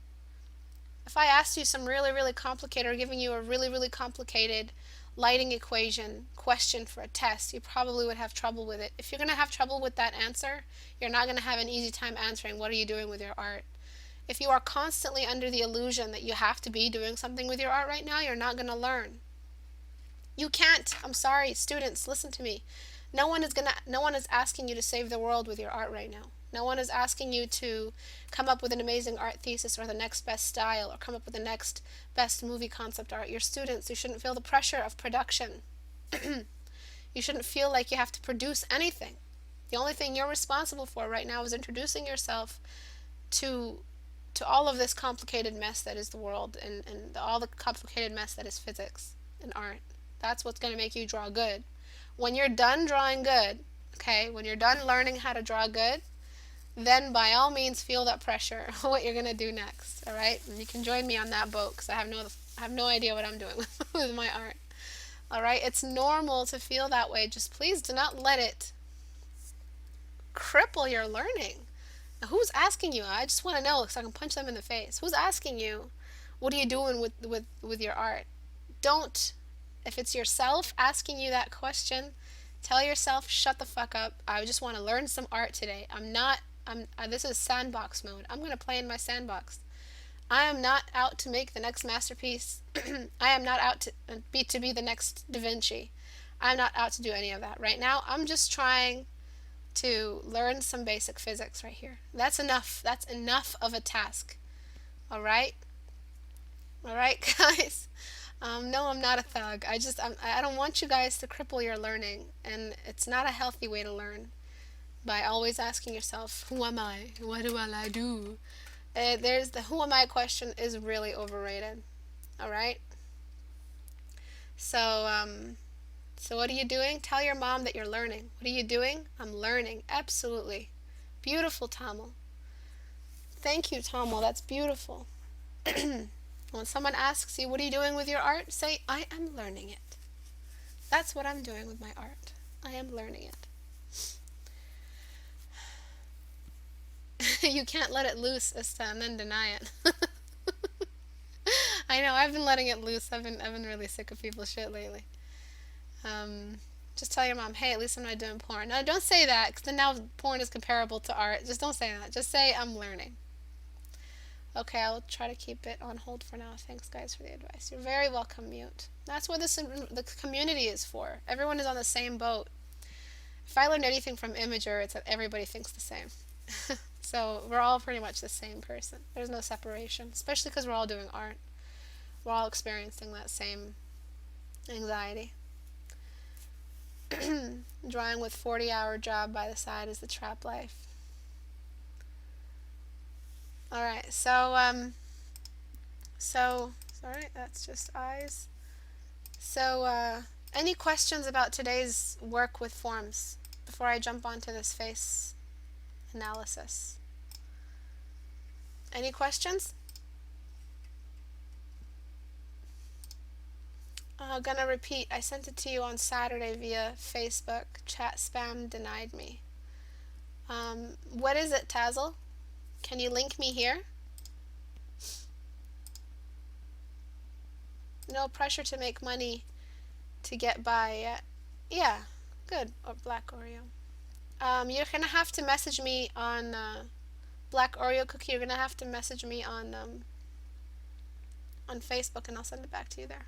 If I asked you some really, really complicated, or giving you a really, really complicated lighting equation question for a test, you probably would have trouble with it. If you're going to have trouble with that answer, you're not going to have an easy time answering what are you doing with your art. If you are constantly under the illusion that you have to be doing something with your art right now, you're not going to learn. You can't. I'm sorry, students, listen to me. No one is asking you to save the world with your art right now. No one is asking you to come up with an amazing art thesis or the next best style or come up with the next best movie concept art. You're students. You shouldn't feel the pressure of production. You shouldn't feel like you have to produce anything. The only thing you're responsible for right now is introducing yourself to all of this complicated mess that is the world and all the complicated mess that is physics and art. That's what's going to make you draw good. When you're done drawing good, okay, when you're done learning how to draw good, then by all means feel that pressure what you're going to do next, all right? And you can join me on that boat because I have no idea what I'm doing with my art. All right? It's normal to feel that way. Just please do not let it cripple your learning. Now, who's asking you? I just want to know so I can punch them in the face. Who's asking you, what are you doing with your art? Don't, if it's yourself asking you that question, tell yourself, shut the fuck up. I just want to learn some art today. This is sandbox mode. I'm going to play in my sandbox. I am not out to make the next masterpiece. I am not out to be the next Da Vinci. I'm not out to do any of that. Right now, I'm just trying to learn some basic physics right here. That's enough. That's enough of a task. All right? All right, guys? No, I'm not a thug. I don't want you guys to cripple your learning, and it's not a healthy way to learn by always asking yourself, who am I? What do I do? There's the who am I question is really overrated. All right? So what are you doing? Tell your mom that you're learning. What are you doing? I'm learning. Absolutely. Beautiful, Tamil. Thank you, Tamil. That's beautiful. When someone asks you, what are you doing with your art? Say, I am learning it. That's what I'm doing with my art. I am learning it. You can't let it loose, Ista, and then deny it. I know, I've been letting it loose. I've been really sick of people's shit lately. Just tell your mom, hey, at least I'm not doing porn. No, don't say that, because then now porn is comparable to art. Just don't say that. Just say, I'm learning. Okay, I'll try to keep it on hold for now. Thanks, guys, for the advice. You're very welcome, Mute. That's what the community is for. Everyone is on the same boat. If I learned anything from Imager, it's that everybody thinks the same. So we're all pretty much the same person. There's no separation, especially because we're all doing art. We're all experiencing that same anxiety. Drawing with 40-hour job by the side is the trap life. Alright, so sorry, that's just eyes. So, Any questions about today's work with forms before I jump onto this face analysis? Any questions? Gonna repeat. I sent it to you on Saturday via Facebook. Chat spam denied me. What is it, Tazzle? Can you link me here? No pressure to make money to get by yet. Yeah, good. Or Black Oreo. You're gonna have to message me on Black Oreo Cookie. You're gonna have to message me on Facebook, and I'll send it back to you there.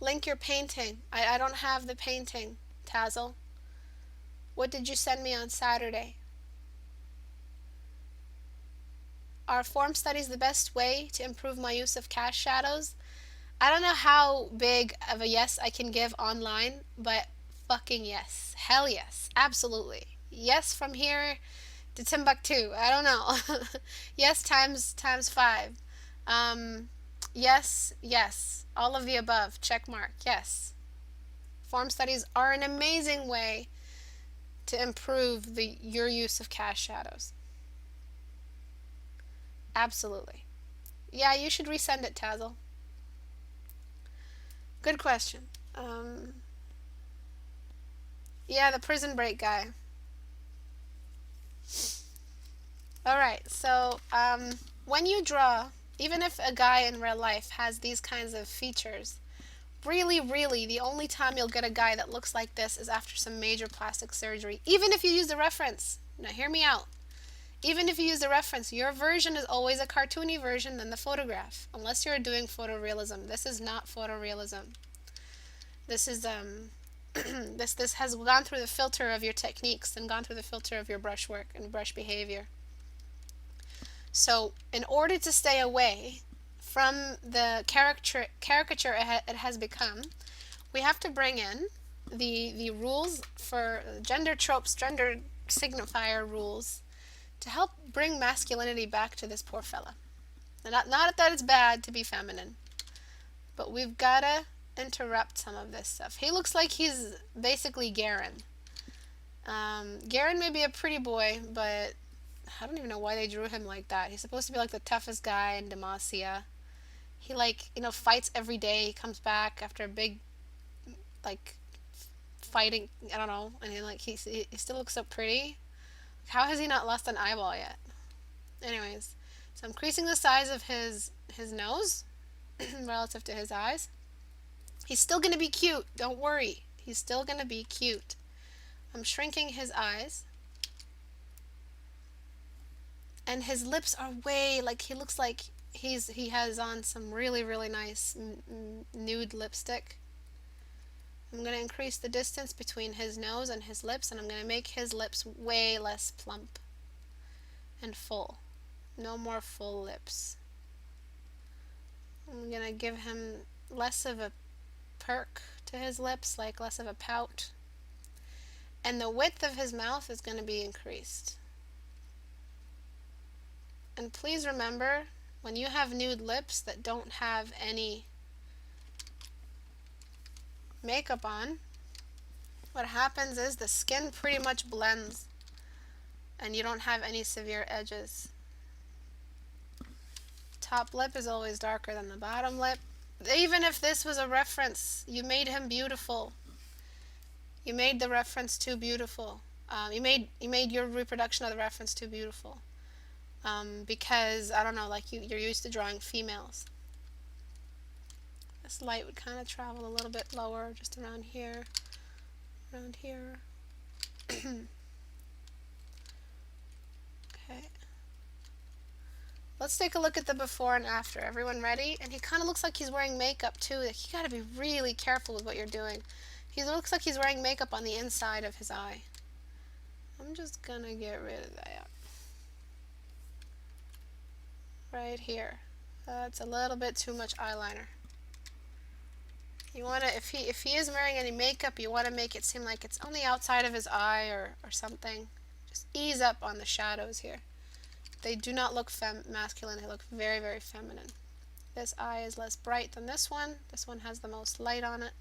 Link your painting. I don't have the painting, Tazzle. What did you send me on Saturday? Are form studies the best way to improve my use of cast shadows? I don't know how big of a yes I can give online, but fucking yes. Hell yes. Absolutely. Yes from here to Timbuktu. I don't know. Yes times 5. Yes, yes. All of the above. Check mark. Yes. Form studies are an amazing way to improve your use of cast shadows. Absolutely. Yeah, you should resend it, Tazzle. Good question. Yeah, the prison break guy. Alright, so when you draw, even if a guy in real life has these kinds of features, really, really, the only time you'll get a guy that looks like this is after some major plastic surgery. Even if you use the reference. Now, hear me out. Even if you use the reference, your version is always a cartoony version than the photograph, unless you're doing photorealism. This is not photorealism. This is this has gone through the filter of your techniques and gone through the filter of your brush work and brush behavior. So, in order to stay away from the caricature it has become, we have to bring in the rules for gender tropes, gender signifier rules, to help bring masculinity back to this poor fella. Not that it's bad to be feminine, but we've gotta interrupt some of this stuff. He looks like he's basically Garen. Garen may be a pretty boy, but I don't even know why they drew him like that. He's supposed to be like the toughest guy in Demacia. He fights every day. He comes back after a big fighting, I don't know, and he still looks so pretty. How has he not lost an eyeball yet? Anyways, so I'm increasing the size of his nose relative to his eyes. He's still going to be cute. Don't worry. He's still going to be cute. I'm shrinking his eyes. And his lips are way, he looks like he has on some really, really nice nude lipstick. I'm going to increase the distance between his nose and his lips, and I'm going to make his lips way less plump and full. No more full lips. I'm going to give him less of a perk to his lips, less of a pout. And the width of his mouth is going to be increased. And please remember, when you have nude lips that don't have any makeup on, what happens is the skin pretty much blends and you don't have any severe edges. Top lip is always darker than the bottom lip. Even if this was a reference, you made him beautiful. You made the reference too beautiful. You made your reproduction of the reference too beautiful. Because, I don't know, you're used to drawing females. This light would kind of travel a little bit lower, just around here. Around here. Okay. Let's take a look at the before and after. Everyone ready? And he kind of looks like he's wearing makeup too. You gotta be really careful with what you're doing. He looks like he's wearing makeup on the inside of his eye. I'm just gonna get rid of that. Right here. That's a little bit too much eyeliner. You wanna, if he is wearing any makeup, you wanna make it seem like it's on the outside of his eye or something. Just ease up on the shadows here. They do not look masculine. They look very, very feminine. This eye is less bright than this one. This one has the most light on it.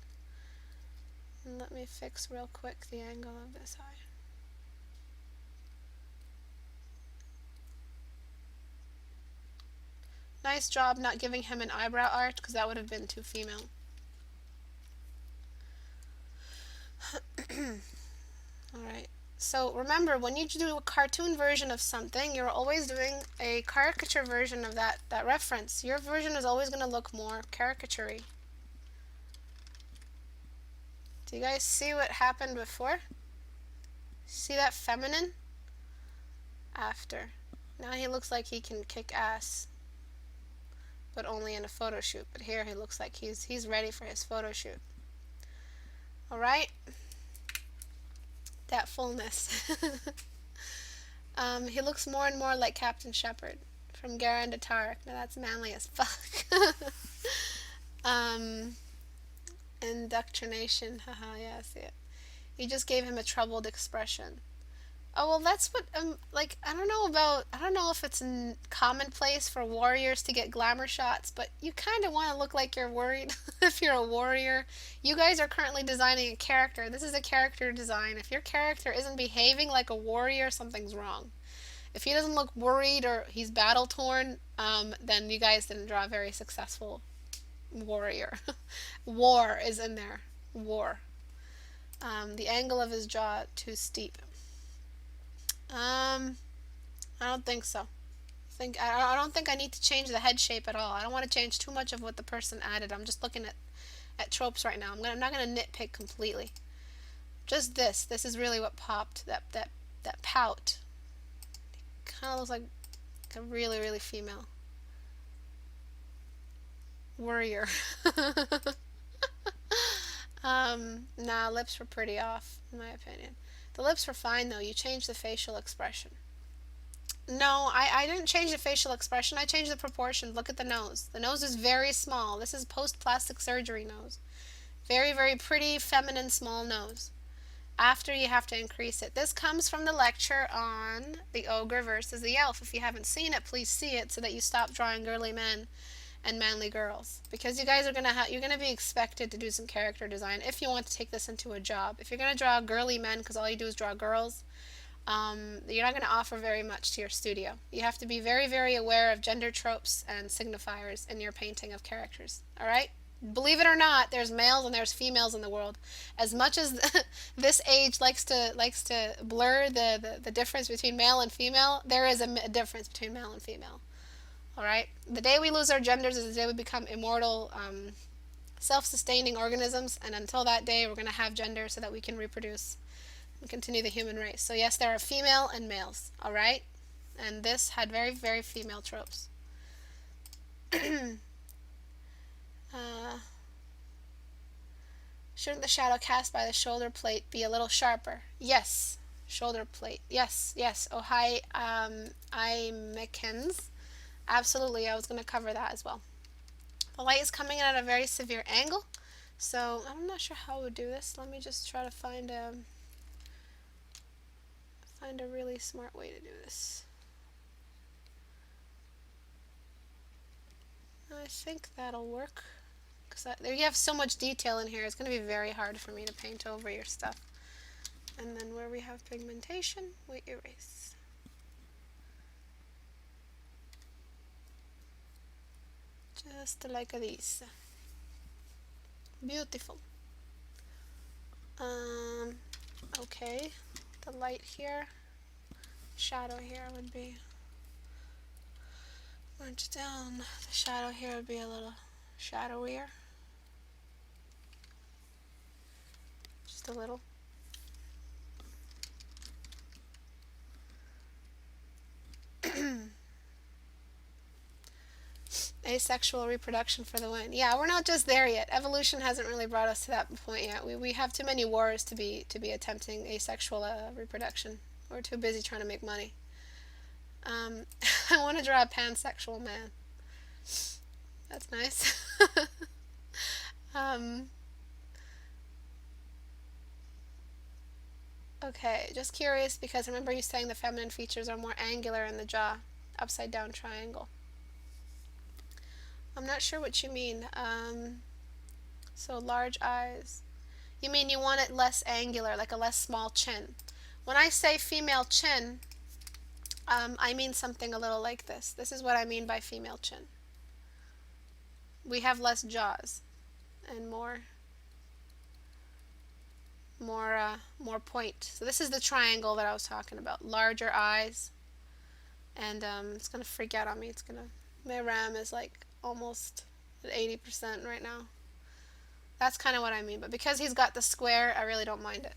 And let me fix real quick the angle of this eye. Nice job not giving him an eyebrow arch, because that would have been too female. Alright, so remember, when you do a cartoon version of something, you're always doing a caricature version of that reference. Your version is always going to look more caricature-y. Do you guys see what happened before? See that feminine? After. Now he looks like he can kick ass, but only in a photo shoot. But here he looks like he's ready for his photo shoot. Alright? That fullness. He looks more and more like Captain Shepard from Garen to Tarek. Now that's manly as fuck. Indoctrination. Haha, yeah, I see it. You just gave him a troubled expression. Oh, well, that's what, like, I don't know if it's commonplace for warriors to get glamour shots, but you kind of want to look like you're worried if you're a warrior. You guys are currently designing a character. This is a character design. If your character isn't behaving like a warrior, something's wrong. If he doesn't look worried or he's battle torn, then you guys didn't draw a very successful warrior. War is in there. War. The angle of his jaw too steep. I don't think so. I don't think I need to change the head shape at all. I don't want to change too much of what the person added. I'm just looking at tropes right now. I'm not gonna nitpick completely. Just this. This is really what popped. That pout. Kind of looks like a really, really female warrior. Nah, lips were pretty off, in my opinion. The lips were fine, though. You changed the facial expression. No, I didn't change the facial expression. I changed the proportion. Look at the nose. The nose is very small. This is post-plastic surgery nose. Very, very pretty, feminine, small nose. After, you have to increase it. This comes from the lecture on the ogre versus the elf. If you haven't seen it, please see it so that you stop drawing girly men and manly girls, because you guys are you're gonna be expected to do some character design if you want to take this into a job. If you're gonna draw girly men because all you do is draw girls, you're not gonna offer very much to your studio. You have to be very, very aware of gender tropes and signifiers in your painting of characters. All right. Believe it or not, there's males and there's females in the world. As much as this age likes to blur the difference between male and female, there is a difference between male and female. Alright? The day we lose our genders is the day we become immortal, self-sustaining organisms, and until that day we're going to have gender so that we can reproduce and continue the human race. So yes, there are female and males, alright? And this had very, very female tropes. Shouldn't the shadow cast by the shoulder plate be a little sharper? Yes. Shoulder plate. Yes, yes. Oh, hi, Mickens. Absolutely, I was going to cover that as well. The light is coming in at a very severe angle, so I'm not sure how I would do this. Let me just try to find a really smart way to do this. I think that'll work, because you have so much detail in here. It's going to be very hard for me to paint over your stuff. And then where we have pigmentation, we erase. Just like this. Beautiful. Okay. The light here, shadow here would be orange down. The shadow here would be a little shadowier. Just a little. Asexual reproduction for the win. Yeah, we're not just there yet. Evolution hasn't really brought us to that point yet. We have too many wars to be attempting asexual reproduction. We're too busy trying to make money. I want to draw a pansexual man. That's nice. Okay, just curious because I remember you saying the feminine features are more angular in the jaw, upside down triangle. I'm not sure what you mean. So large eyes. You mean you want it less angular, like a less small chin. When I say female chin, I mean something a little like this. This is what I mean by female chin. We have less jaws and more point. So this is the triangle that I was talking about. Larger eyes, and it's gonna freak out on me. My RAM is like almost at 80% right now. That's kind of what I mean. But because he's got the square, I really don't mind it.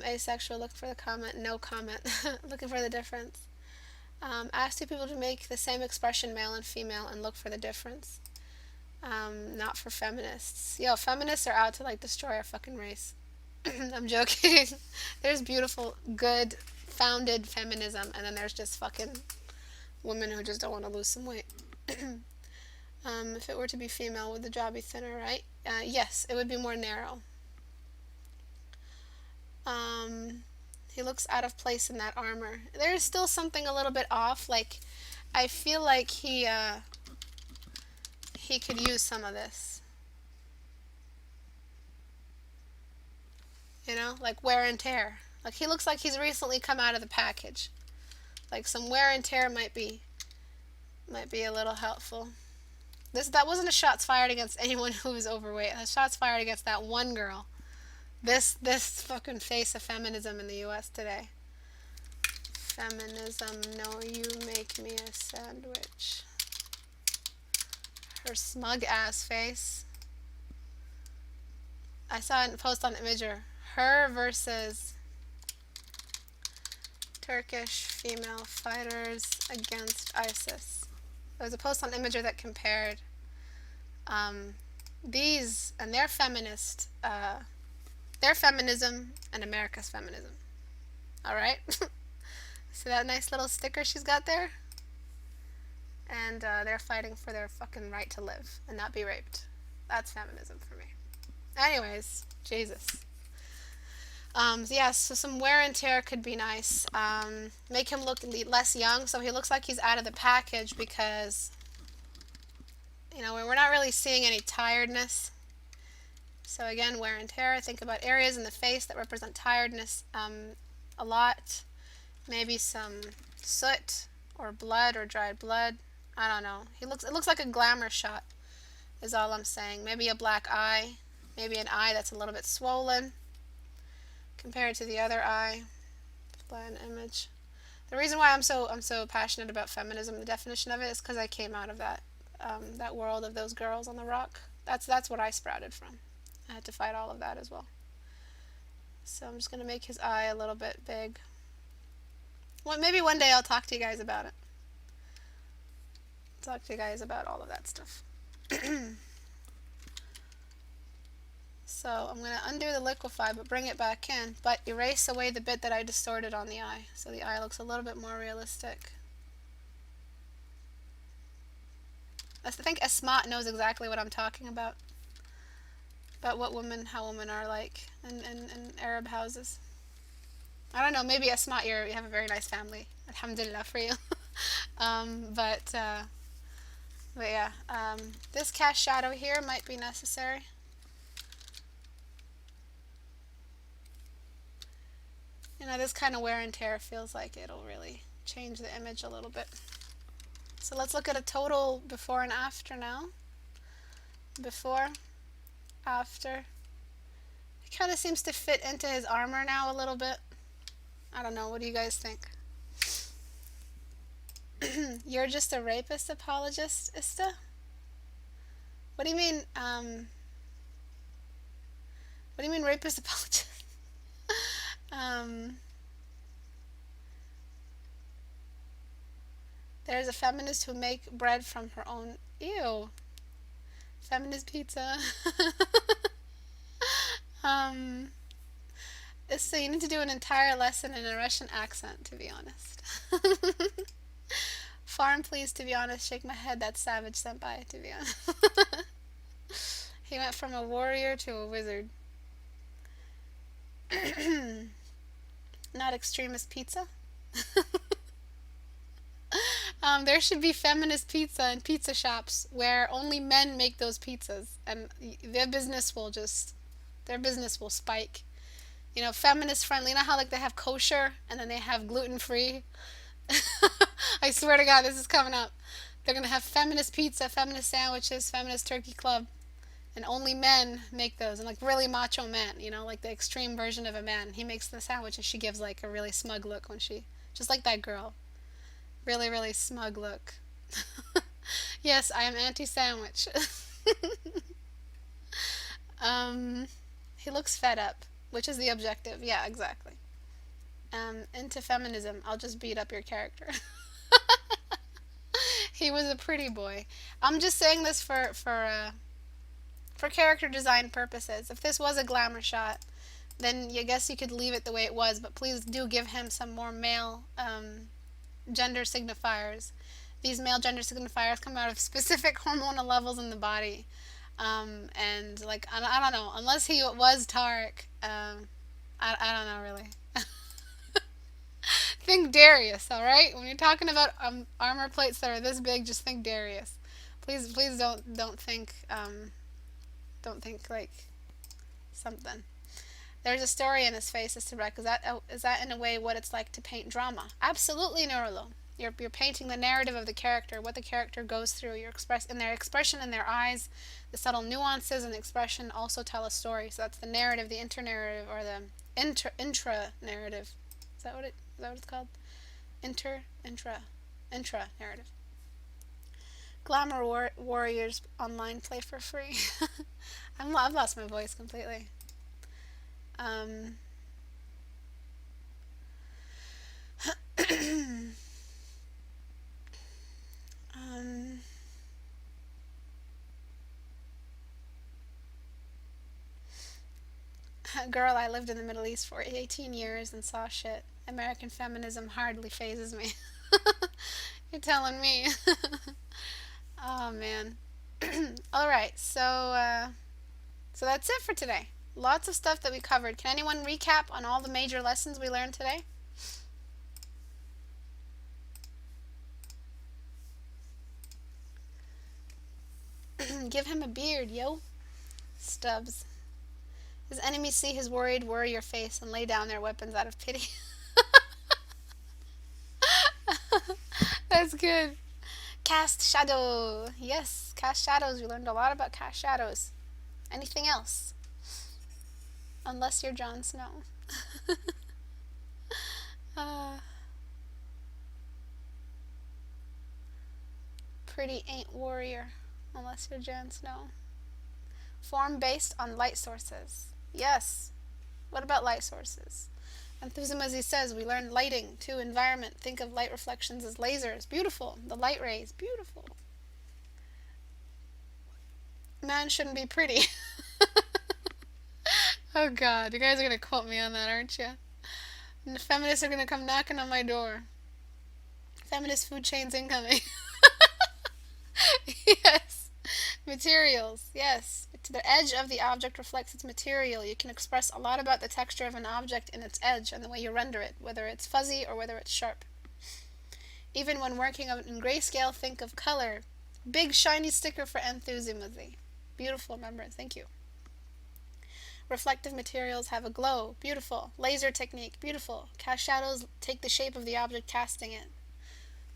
Asexual, look for the comment. No comment. Looking for the difference. Ask two people to make the same expression, male and female, and look for the difference. Not for feminists. Yo, feminists are out to like destroy our fucking race. I'm joking. There's beautiful, good, founded feminism, and then there's just fucking women who just don't want to lose some weight. If it were to be female, would the jaw be thinner, right? Yes, it would be more narrow. He looks out of place in that armor. There's still something a little bit off. Like, I feel like he could use some of this. You know, like wear and tear. Like, he looks like he's recently come out of the package. Like, some wear and tear might be a little helpful. That wasn't a shots fired against anyone who was overweight. A shots fired against that one girl. This fucking face of feminism in the U.S. today. Feminism, no, you make me a sandwich. Her smug ass face. I saw a post on Imager. Her versus Turkish female fighters against ISIS. There was a post on Imager that compared these and their feminism and America's feminism. Alright? See that nice little sticker she's got there? And they're fighting for their fucking right to live and not be raped. That's feminism for me. Anyways, Jesus. Yeah, so some wear and tear could be nice. Make him look less young, so he looks like he's out of the package because, you know, we're not really seeing any tiredness. So again, wear and tear. Think about areas in the face that represent tiredness a lot. Maybe some soot or blood or dried blood. I don't know. It looks like a glamour shot is all I'm saying. Maybe a black eye. Maybe an eye that's a little bit swollen compared to the other eye. Display an image. The reason why I'm so passionate about feminism, the definition of it, is because I came out of that world of those girls on the rock. That's what I sprouted from. I had to fight all of that as well. So I'm just gonna make his eye a little bit big. Well, maybe one day I'll talk to you guys about it. Talk to you guys about all of that stuff. So I'm going to undo the liquify but bring it back in, but erase away the bit that I distorted on the eye, so the eye looks a little bit more realistic. I think Asmat knows exactly what I'm talking about how women are like in Arab houses. I don't know, maybe Asmat, you have a very nice family. Alhamdulillah for you. But yeah, this cast shadow here might be necessary. You know, this kind of wear and tear feels like it'll really change the image a little bit. So let's look at a total before and after now. Before, after. It kind of seems to fit into his armor now a little bit. I don't know, what do you guys think? You're just a rapist apologist, Ista? What do you mean, rapist apologist? There's a feminist who make bread from her own... Ew. Feminist pizza. So you need to do an entire lesson in a Russian accent, to be honest. Farm, please, to be honest. Shake my head. That's savage senpai, to be honest. He went from a warrior to a wizard. Not extremist pizza. There should be feminist pizza in pizza shops where only men make those pizzas, and their business will spike. You know, feminist friendly. You know how like they have kosher and then they have gluten free. I swear to God, this is coming up. They're gonna have feminist pizza, feminist sandwiches, feminist turkey club, and only men make those. And like really macho men, you know, like the extreme version of a man. He makes the sandwich and she gives like a really smug look when she, just like that girl, really really smug look. Yes, I am anti-sandwich. um, he looks fed up, which is the objective. Yeah, exactly. Into feminism. I'll just beat up your character. He was a pretty boy. I'm just saying this for character design purposes. If this was a glamour shot, then I guess you could leave it the way it was. But please do give him some more male gender signifiers. These male gender signifiers come out of specific hormonal levels in the body. And like I don't know, unless he was Tarek, I don't know really. Think Darius, all right? When you're talking about armor plates that are this big, just think Darius. Please don't think like something. There's a story in his face, Istebrak. Is that in a way what it's like to paint drama? Absolutely, Nurlo. You're painting the narrative of the character, what the character goes through. You're in their expression in their eyes, the subtle nuances and expression also tell a story. So that's the narrative, the inter-narrative, or the intra-narrative. Is that what it's called? Intra narrative. Glamour Warriors online play for free. I've lost my voice completely. Um, um, Girl, I lived in the Middle East for 18 years and saw shit. American feminism hardly phases me. You're telling me. Oh man. All right, so that's it for today. Lots of stuff that we covered. Can anyone recap on all the major lessons we learned today? Give him a beard, yo. Stubbs. His enemies see his worried warrior face and lay down their weapons out of pity. That's good. Cast shadow. Yes, cast shadows. We learned a lot about cast shadows. Anything else? Unless you're Jon Snow. uh, Pretty ain't warrior. Unless you're Jon Snow. Form based on light sources. Yes. What about light sources? Enthusiasm, as he says, we learned lighting, too, environment. Think of light reflections as lasers. Beautiful. The light rays. Beautiful. Man shouldn't be pretty. Oh God, you guys are going to quote me on that, aren't you? And the feminists are going to come knocking on my door. Feminist food chains incoming. Yes. Materials. Yes. The edge of the object reflects its material. You can express a lot about the texture of an object in its edge and the way you render it, whether it's fuzzy or whether it's sharp. Even when working in grayscale, think of color. Big shiny sticker for enthusiasm. Beautiful remembrance. Thank you. Reflective materials have a glow. Beautiful. Laser technique. Beautiful. Cast shadows take the shape of the object casting it.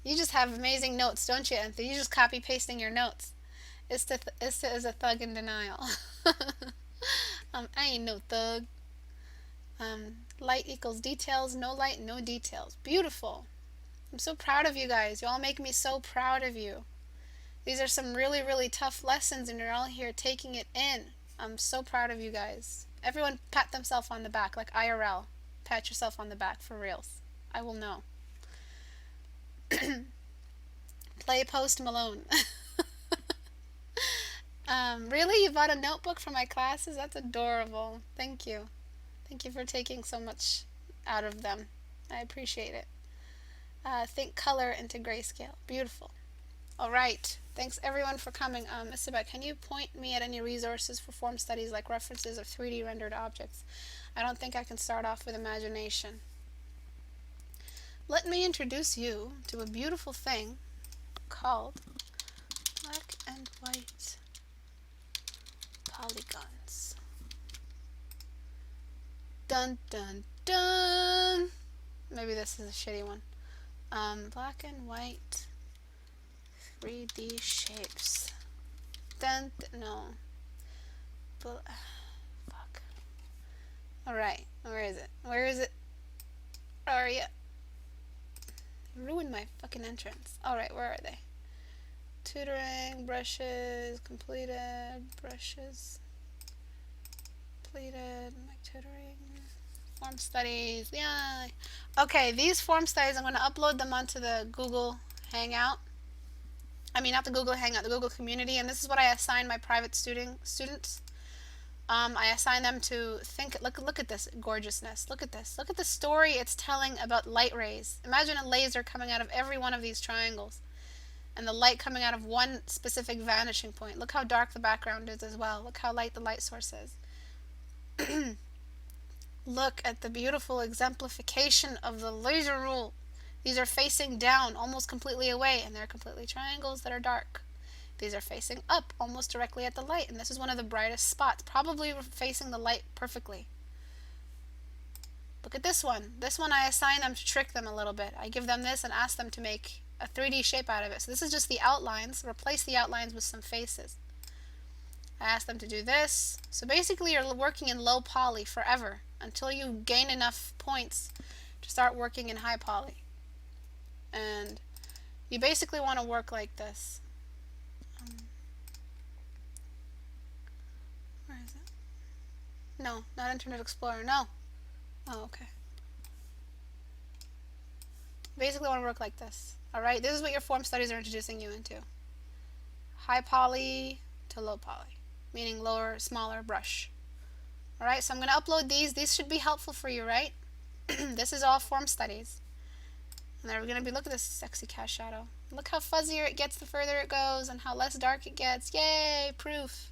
You just have amazing notes, don't you, Enthi? You just copy pasting your notes. Ista is a thug in denial. I ain't no thug. Light equals details. No light, no details. Beautiful. I'm so proud of you guys. You all make me so proud of you. These are some really, really tough lessons, and you're all here taking it in. I'm so proud of you guys. Everyone pat themselves on the back, like IRL. Pat yourself on the back, for reals. I will know. Play Post Malone. Really? You bought a notebook for my classes? That's adorable. Thank you. Thank you for taking so much out of them. I appreciate it. Think color into grayscale. Beautiful. All right. Thanks everyone for coming. Istebrak, can you point me at any resources for form studies like references of 3D rendered objects? I don't think I can start off with imagination. Let me introduce you to a beautiful thing called black and white polygons. Dun dun dun. Maybe this is a shitty one. Black and white 3D shapes. No. Fuck. Alright, where is it? Where is it? Where are you? Ruined my fucking entrance. Alright, where are they? Tutoring, brushes, completed, brushes, completed, my tutoring, form studies, yeah. Okay, these form studies, I'm going to upload them onto the Google Hangout. I mean, not the Google Hangout, the Google community, and this is what I assign my private students. I assign them to think, look at this gorgeousness. Look at this. Look at the story it's telling about light rays. Imagine a laser coming out of every one of these triangles, and the light coming out of one specific vanishing point. Look how dark the background is as well. Look how light the light source is. Look at the beautiful exemplification of the laser rule. These are facing down, almost completely away, and they're completely triangles that are dark. These are facing up, almost directly at the light, and this is one of the brightest spots, probably facing the light perfectly. Look at this one. This one I assign them to trick them a little bit. I give them this and ask them to make a 3D shape out of it. So this is just the outlines. Replace the outlines with some faces. I ask them to do this. So basically you're working in low poly forever until you gain enough points to start working in high poly. And you basically want to work like this. Where is it? No, not Internet Explorer. No. Oh, okay. Basically want to work like this. Alright, this is what your form studies are introducing you into. High poly to low poly, meaning lower, smaller brush. Alright, so I'm going to upload these. These should be helpful for you, right? This is all form studies. And they're going to be, look at this sexy cast shadow. Look how fuzzier it gets the further it goes and how less dark it gets. Yay, proof.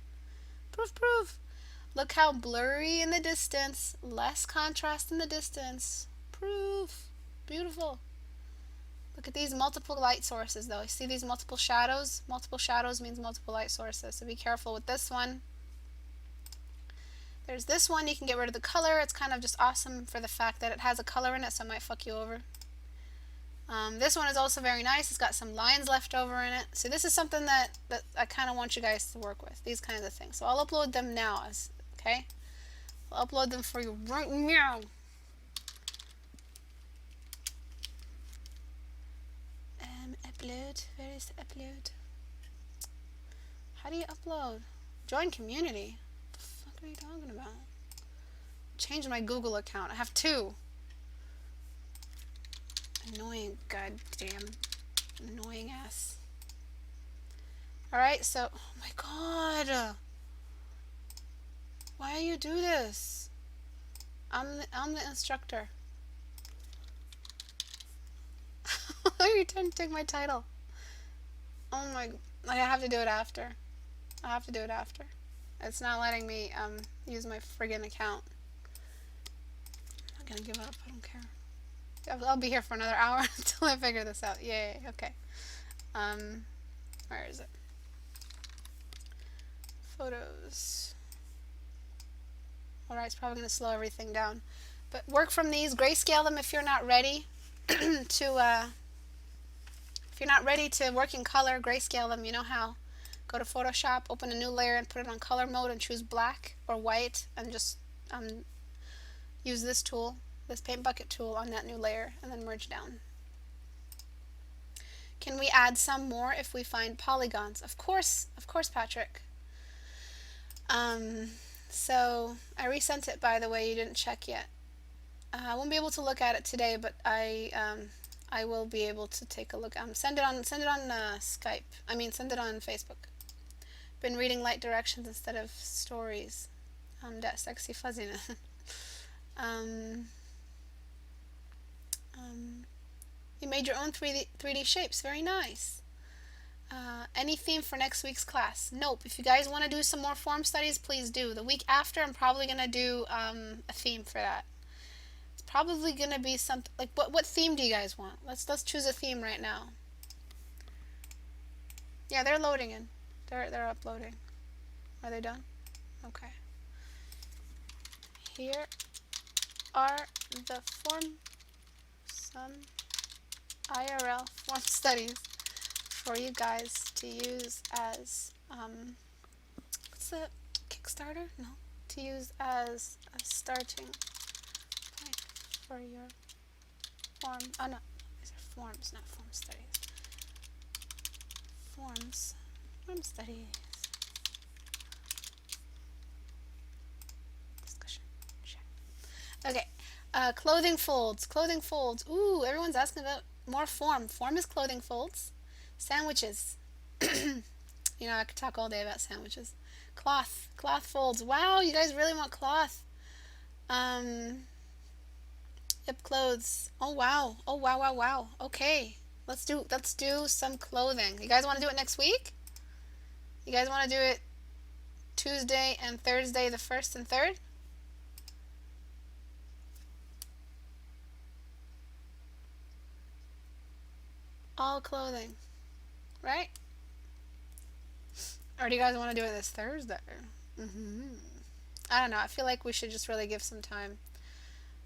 Proof, proof. Look how blurry in the distance, less contrast in the distance. Proof. Beautiful. Look at these multiple light sources though. You see these multiple shadows? Multiple shadows means multiple light sources, so be careful with this one. There's this one, you can get rid of the color. It's kind of just awesome for the fact that it has a color in it, so it might fuck you over. This one is also very nice. It's got some lines left over in it. So this is something that I kind of want you guys to work with, these kinds of things. So I'll upload them now, okay? I'll upload them for you right now. Upload. Where is the upload? How do you upload? Join community. What the fuck are you talking about? Change my Google account. I have two. Annoying, goddamn, annoying ass. Alright, so, oh my god. Why do you do this? I'm the instructor. Why are you trying to take my title? Oh my, I have to do it after. I have to do it after. It's not letting me use my friggin' account. I'm not gonna give up, I don't care. I'll be here for another hour until I figure this out. Yay, okay. Where is it? Photos. Alright, it's probably going to slow everything down. But work from these, grayscale them if you're not ready to, if you're not ready to work in color, grayscale them, you know how. Go to Photoshop, open a new layer and put it on color mode and choose black or white and just use this tool. This paint bucket tool on that new layer and then merge down. Can we add some more if we find polygons? Of course, Patrick. So I resent it, by the way, you didn't check yet. I won't be able to look at it today, but I will be able to take a look. Send it on Skype. I mean, send it on Facebook. Been reading light directions instead of stories. That sexy fuzziness. You made your own 3D shapes. Very nice. Any theme for next week's class? Nope. If you guys want to do some more form studies, please do. The week after, I'm probably going to do a theme for that. It's probably going to be something like, what theme do you guys want? Let's choose a theme right now. Yeah, they're loading in. They're uploading. Are they done? Okay. Here are the some IRL form studies for you guys to use as what's the Kickstarter? No, to use as a starting point for your form. Oh no, these are forms, not form studies. Form studies. Discussion chat. Okay, clothing folds. Clothing folds. Ooh, everyone's asking about more form. Form is clothing folds. Sandwiches. You know, I could talk all day about sandwiches. Cloth. Cloth folds. Wow, you guys really want cloth. Um, yep, clothes. Oh wow. Oh wow, wow, wow. Okay. Let's do some clothing. You guys want to do it next week? You guys want to do it Tuesday and Thursday, the 1st and 3rd? All clothing. Right? Or do you guys want to do it this Thursday? I don't know. I feel like we should just really give some time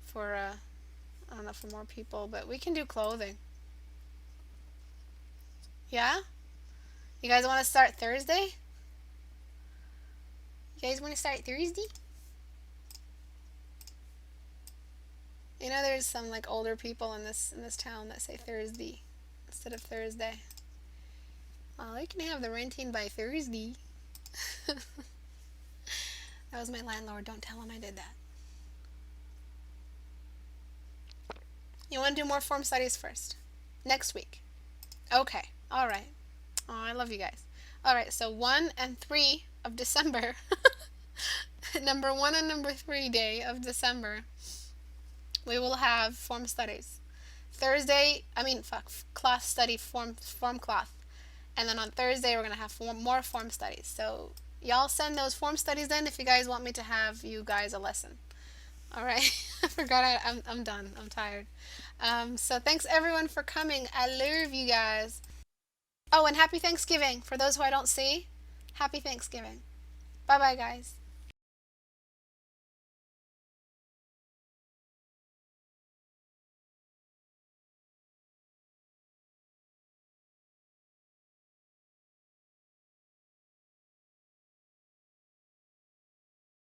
for I don't know, for more people, but we can do clothing. Yeah? You guys want to start Thursday? You guys want to start Thursday? You know, there's some like older people in this town that say Thursday instead of Thursday. Oh, you can have the renting by Thursday. That was my landlord. Don't tell him I did that. You want to do more form studies first? Next week. Okay. All right. Oh, I love you guys. All right. So 1 and 3 of December. Number 1 and number 3 day of December. We will have form studies. Thursday, cloth study, form cloth. And then on Thursday, we're going to have more form studies. So y'all send those form studies in if you guys want me to have you guys a lesson. All right. I forgot. I'm done. I'm tired. So thanks everyone for coming. I love you guys. Oh, and happy Thanksgiving. For those who I don't see, happy Thanksgiving. Bye bye, guys.